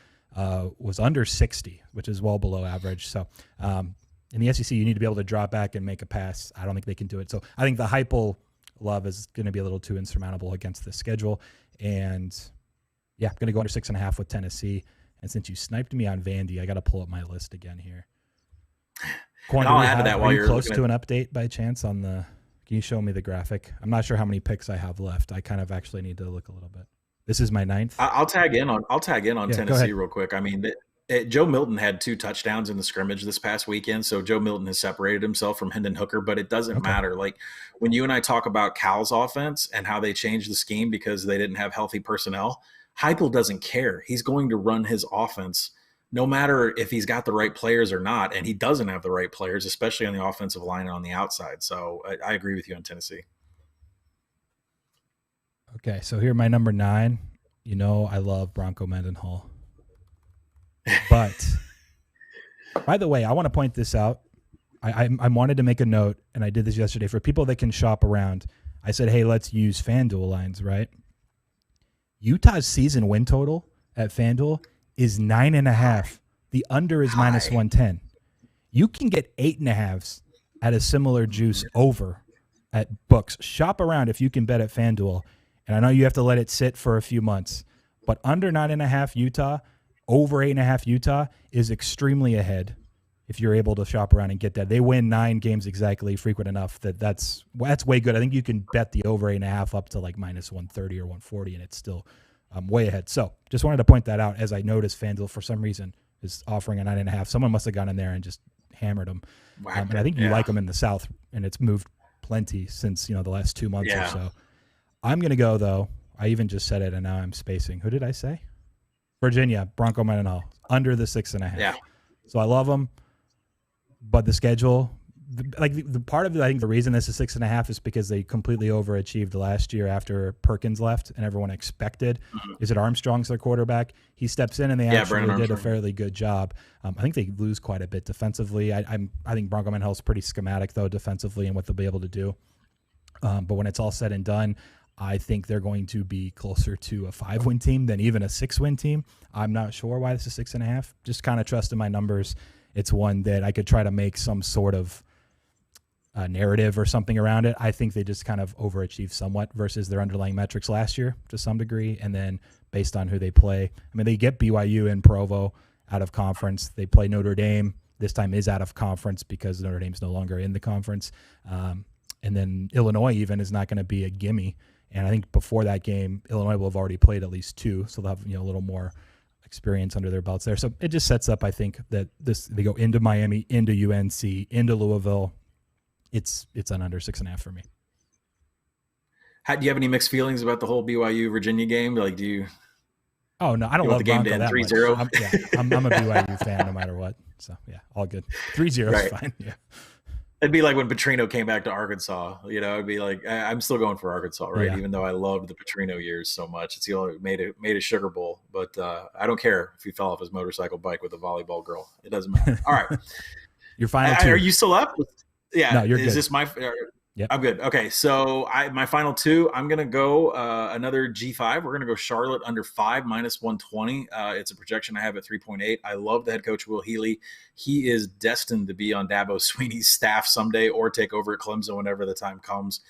was under 60, which is well below average. So in the SEC, you need to be able to drop back and make a pass. I don't think they can do it. So I think the Heupel love is going to be a little too insurmountable against the schedule. And yeah, I'm going to go under 6.5 with Tennessee. And since you sniped me on Vandy, I got to pull up my list again here. Qwan, I'll add to that while are you you're close to an update by chance on the? Can you show me the graphic? I'm not sure how many picks I have left. I kind of actually need to look a little bit. This is my 9th. I'll tag in on Yeah, Tennessee real quick. I mean, Joe Milton had 2 touchdowns in the scrimmage this past weekend, so Joe Milton has separated himself from Hendon Hooker, but it doesn't matter. Like when you and I talk about Cal's offense and how they changed the scheme because they didn't have healthy personnel, Heupel doesn't care. He's going to run his offense no matter if he's got the right players or not, and he doesn't have the right players, especially on the offensive line and on the outside. So I agree with you on Tennessee. Okay, so here my number 9. You know I love Bronco Mendenhall. But, by the way, I want to point this out. I wanted to make a note, and I did this yesterday. For people that can shop around, I said, hey, let's use FanDuel lines, right? Utah's season win total at FanDuel is 9.5. The under is minus 110. You can get 8.5s at a similar juice over at books. Shop around if you can bet at FanDuel. And I know you have to let it sit for a few months, but under 9.5 Utah, over 8.5 Utah is extremely ahead if you're able to shop around and get that. They win 9 games exactly frequent enough that's way good. I think you can bet the over 8.5 up to like minus 130 or 140, and it's still way ahead. So just wanted to point that out as I noticed FanDuel for some reason is offering a 9.5. Someone must have gone in there and just hammered them. And I think you like them in the South, and it's moved plenty since the last 2 months or so. I'm going to go, though. I even just said it, and now I'm spacing. Who did I say? Virginia, Bronco Mendenhall, under the 6.5. Yeah. So I love them, but the schedule, the part of it, I think the reason this is 6.5 is because they completely overachieved last year after Perkins left, and everyone expected. Is it Armstrong's their quarterback? He steps in, and they actually did a fairly good job. I think they lose quite a bit defensively. I think Bronco Mendenhall's pretty schematic, though, defensively and what they'll be able to do. But when it's all said and done, I think they're going to be closer to a 5-win team than even a 6-win team. I'm not sure why this is 6.5. Just kind of trust in my numbers. It's one that I could try to make some sort of narrative or something around it. I think they just kind of overachieved somewhat versus their underlying metrics last year to some degree. And then based on who they play, I mean, they get BYU and Provo out of conference. They play Notre Dame. This time is out of conference because Notre Dame's no longer in the conference. And then Illinois even is not going to be a gimme. And I think before that game, Illinois will have already played at least 2, so they'll have a little more experience under their belts there. So it just sets up, I think, that they go into Miami, into UNC, into Louisville. It's an under 6.5 for me. Do you have any mixed feelings about the whole BYU Virginia game? Like, do you? Oh no, I don't love the game to end 3-0. I'm a BYU fan no matter what. So yeah, all good. 3-0 is fine. Yeah. It'd be like when Petrino came back to Arkansas. It'd be like I'm still going for Arkansas, right? Yeah. Even though I loved the Petrino years so much, it's the only made a Sugar Bowl. But I don't care if he fell off his motorcycle bike with a volleyball girl. It doesn't matter. All right, your final 2. Are you still up? Yeah. No, you're Is good. this my? Yep. I'm good. Okay, so my final two, I'm going to go another G5. We're going to go Charlotte under 5 -120. It's a projection I have at 3.8. I love the head coach, Will Healy. He is destined to be on Dabo Sweeney's staff someday or take over at Clemson whenever the time comes.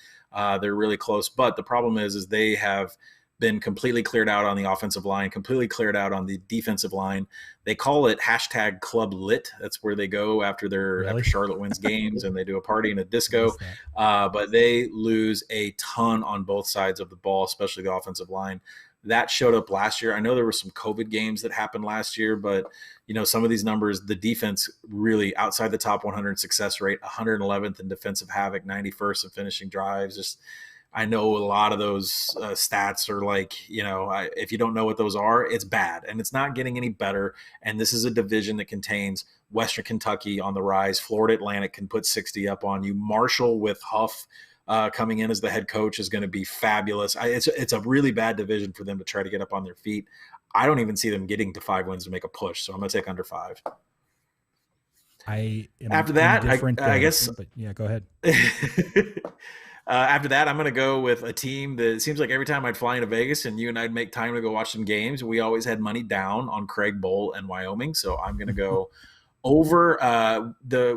They're really close. But the problem is they have been completely cleared out on the offensive line, completely cleared out on the defensive line. They call it #Club Lit. That's where they go after after Charlotte wins games, and they do a party and a disco. But they lose a ton on both sides of the ball, especially the offensive line. That showed up last year. I know there were some COVID games that happened last year, but some of these numbers, the defense really outside the top 100 success rate, 111th in defensive havoc, 91st in finishing drives. Just I know a lot of those stats are like, if you don't know what those are, it's bad and it's not getting any better. And this is a division that contains Western Kentucky on the rise. Florida Atlantic can put 60 up on you. Marshall with Huff coming in as the head coach is going to be fabulous. It's a really bad division for them to try to get up on their feet. I don't even see them getting to 5 wins to make a push. So I'm going to take under 5. After that, I guess. But yeah, go ahead. After that, I'm going to go with a team that it seems like every time I'd fly into Vegas and you and I'd make time to go watch some games, we always had money down on Craig Bowl and Wyoming. So I'm going to go over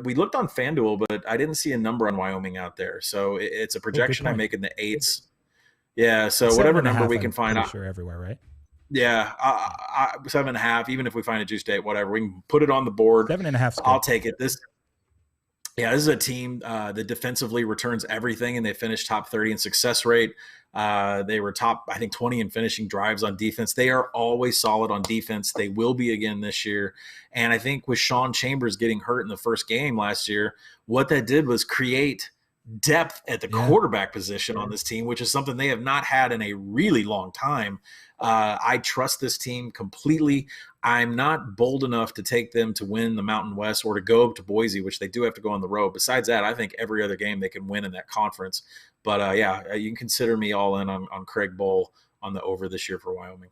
we looked on FanDuel, but I didn't see a number on Wyoming out there. So it's a projection I make in the 8s. Yeah. So whatever number we can find. Sure, everywhere, right? Yeah. 7.5, even if we find a juice date, whatever, we can put it on the board. 7.5. I'll take it. This is a team that defensively returns everything, and they finished top 30 in success rate. They were top, I think, 20 in finishing drives on defense. They are always solid on defense. They will be again this year. And I think with Sean Chambers getting hurt in the first game last year, what that did was create depth at the quarterback position on this team, which is something they have not had in a really long time. I trust this team completely. I'm not bold enough to take them to win the Mountain West or to go up to Boise, which they do have to go on the road. Besides that, I think every other game they can win in that conference. But you can consider me all in on Craig Bowl on the over this year for Wyoming.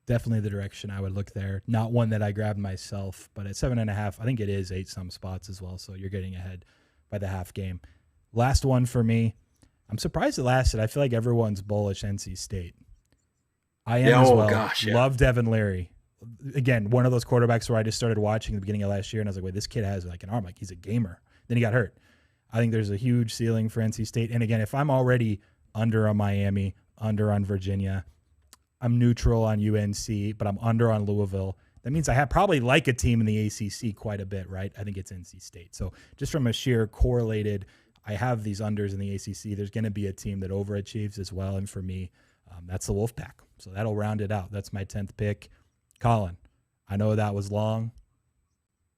Definitely the direction I would look there. Not one that I grabbed myself, but at 7.5, I think it is 8 some spots as well. So you're getting ahead by the half game. Last one for me. I'm surprised it lasted. I feel like everyone's bullish NC State. I am as well. Gosh, yeah. Love Devin Leary. Again, one of those quarterbacks where I just started watching at the beginning of last year, and I was like, wait, this kid has like an arm. Like, he's a gamer. Then he got hurt. I think there's a huge ceiling for NC State. And again, if I'm already under on Miami, under on Virginia, I'm neutral on UNC, but I'm under on Louisville. That means I have probably like a team in the ACC quite a bit, right? I think it's NC State. So just from a sheer correlated, I have these unders in the ACC. There's going to be a team that overachieves as well. And for me, that's the Wolfpack. So that'll round it out. That's my 10th pick. Collin, I know that was long,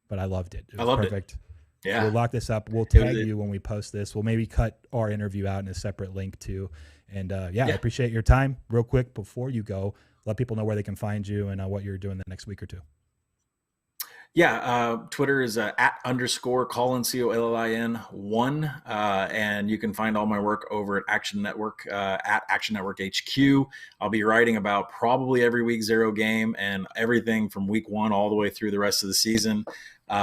but I loved it. It was perfect. Yeah. We'll lock this up. We'll tag you when we post this. We'll maybe cut our interview out in a separate link too. And I appreciate your time. Real quick before you go, let people know where they can find you and what you're doing the next week or two. Yeah, Twitter is @_ Collin, COLLIN 1, and you can find all my work over at Action Network at Action Network HQ. I'll be writing about probably every week 0 game and everything from week 1 all the way through the rest of the season. We'll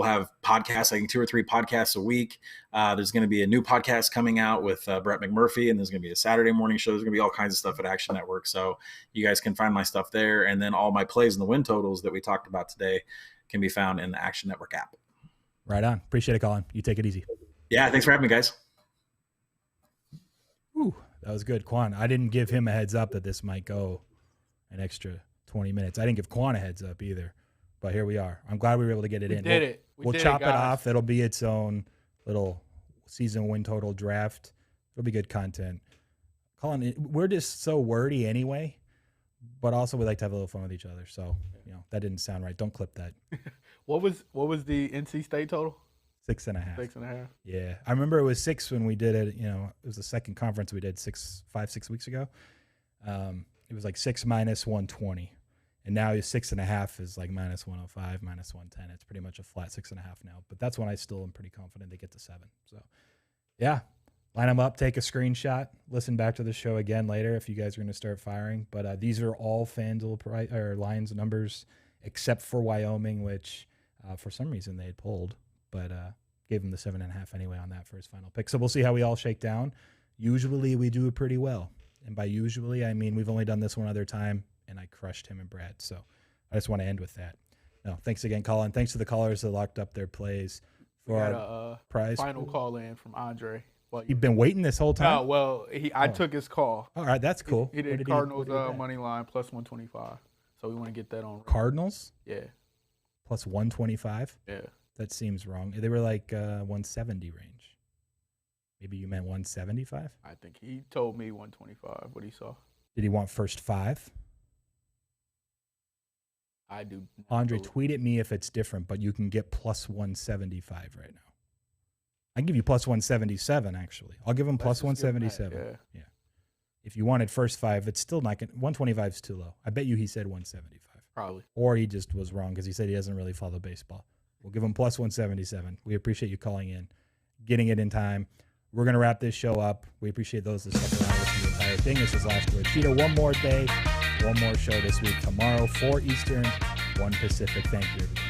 have podcasts, I think 2 or 3 podcasts a week. There's going to be a new podcast coming out with Brett McMurphy, and there's going to be a Saturday morning show. There's going to be all kinds of stuff at Action Network. So you guys can find my stuff there. And then all my plays and the win totals that we talked about today can be found in the Action Network app. Right on. Appreciate it, Collin. You take it easy. Yeah. Thanks for having me, guys. Ooh, that was good. Qwan, I didn't give him a heads up that this might go an extra 20 minutes. I didn't give Qwan a heads up either. But here we are. I'm glad we were able to get it in. We'll chop it off. It'll be its own little season win total draft. It'll be good content. Collin, we're just so wordy anyway, but also we like to have a little fun with each other. So, that didn't sound right. Don't clip that. What was the NC State total? 6.5. 6.5. Yeah. I remember it was 6 when we did it. It was the second conference we did 5-6 weeks ago. It was like 6 -120. And now 6.5 is like -105, -110. It's pretty much a flat 6.5 now. But that's when I still am pretty confident they get to 7. So, yeah, line them up, take a screenshot, listen back to the show again later if you guys are going to start firing. But these are all FanDuel or Lions numbers except for Wyoming, which for some reason they had pulled. But gave him the 7.5 anyway on that for his final pick. So we'll see how we all shake down. Usually we do pretty well. And by usually, I mean we've only done this one other time, and I crushed him and Brad. So I just want to end with that. No, thanks again, Collin. Thanks to the callers that locked up their plays for our prize. Final call in from Andre. Well, You've been waiting this whole time? No, well, I took his call. All right, that's cool. He did Cardinals money line plus 125. So we want to get that on. Cardinals? Yeah. Plus 125? Yeah. That seems wrong. They were like 170 range. Maybe you meant 175? I think he told me 125, what he saw. Did he want first 5? I do. Andre, tweet at me if it's different, but you can get plus 175 right now. I can give you plus 177, actually. I'll give him plus 177. Yeah. If you wanted first 5, it's still not going to. 125 is too low. I bet you he said 175. Probably. Or he just was wrong because he said he doesn't really follow baseball. We'll give him plus 177. We appreciate you calling in, getting it in time. We're going to wrap this show up. We appreciate those that stuck around with the entire thing. This is Last Word Cheetah. One more day, one more show this week. Tomorrow, 4 Eastern, 1 Pacific. Thank you, everybody.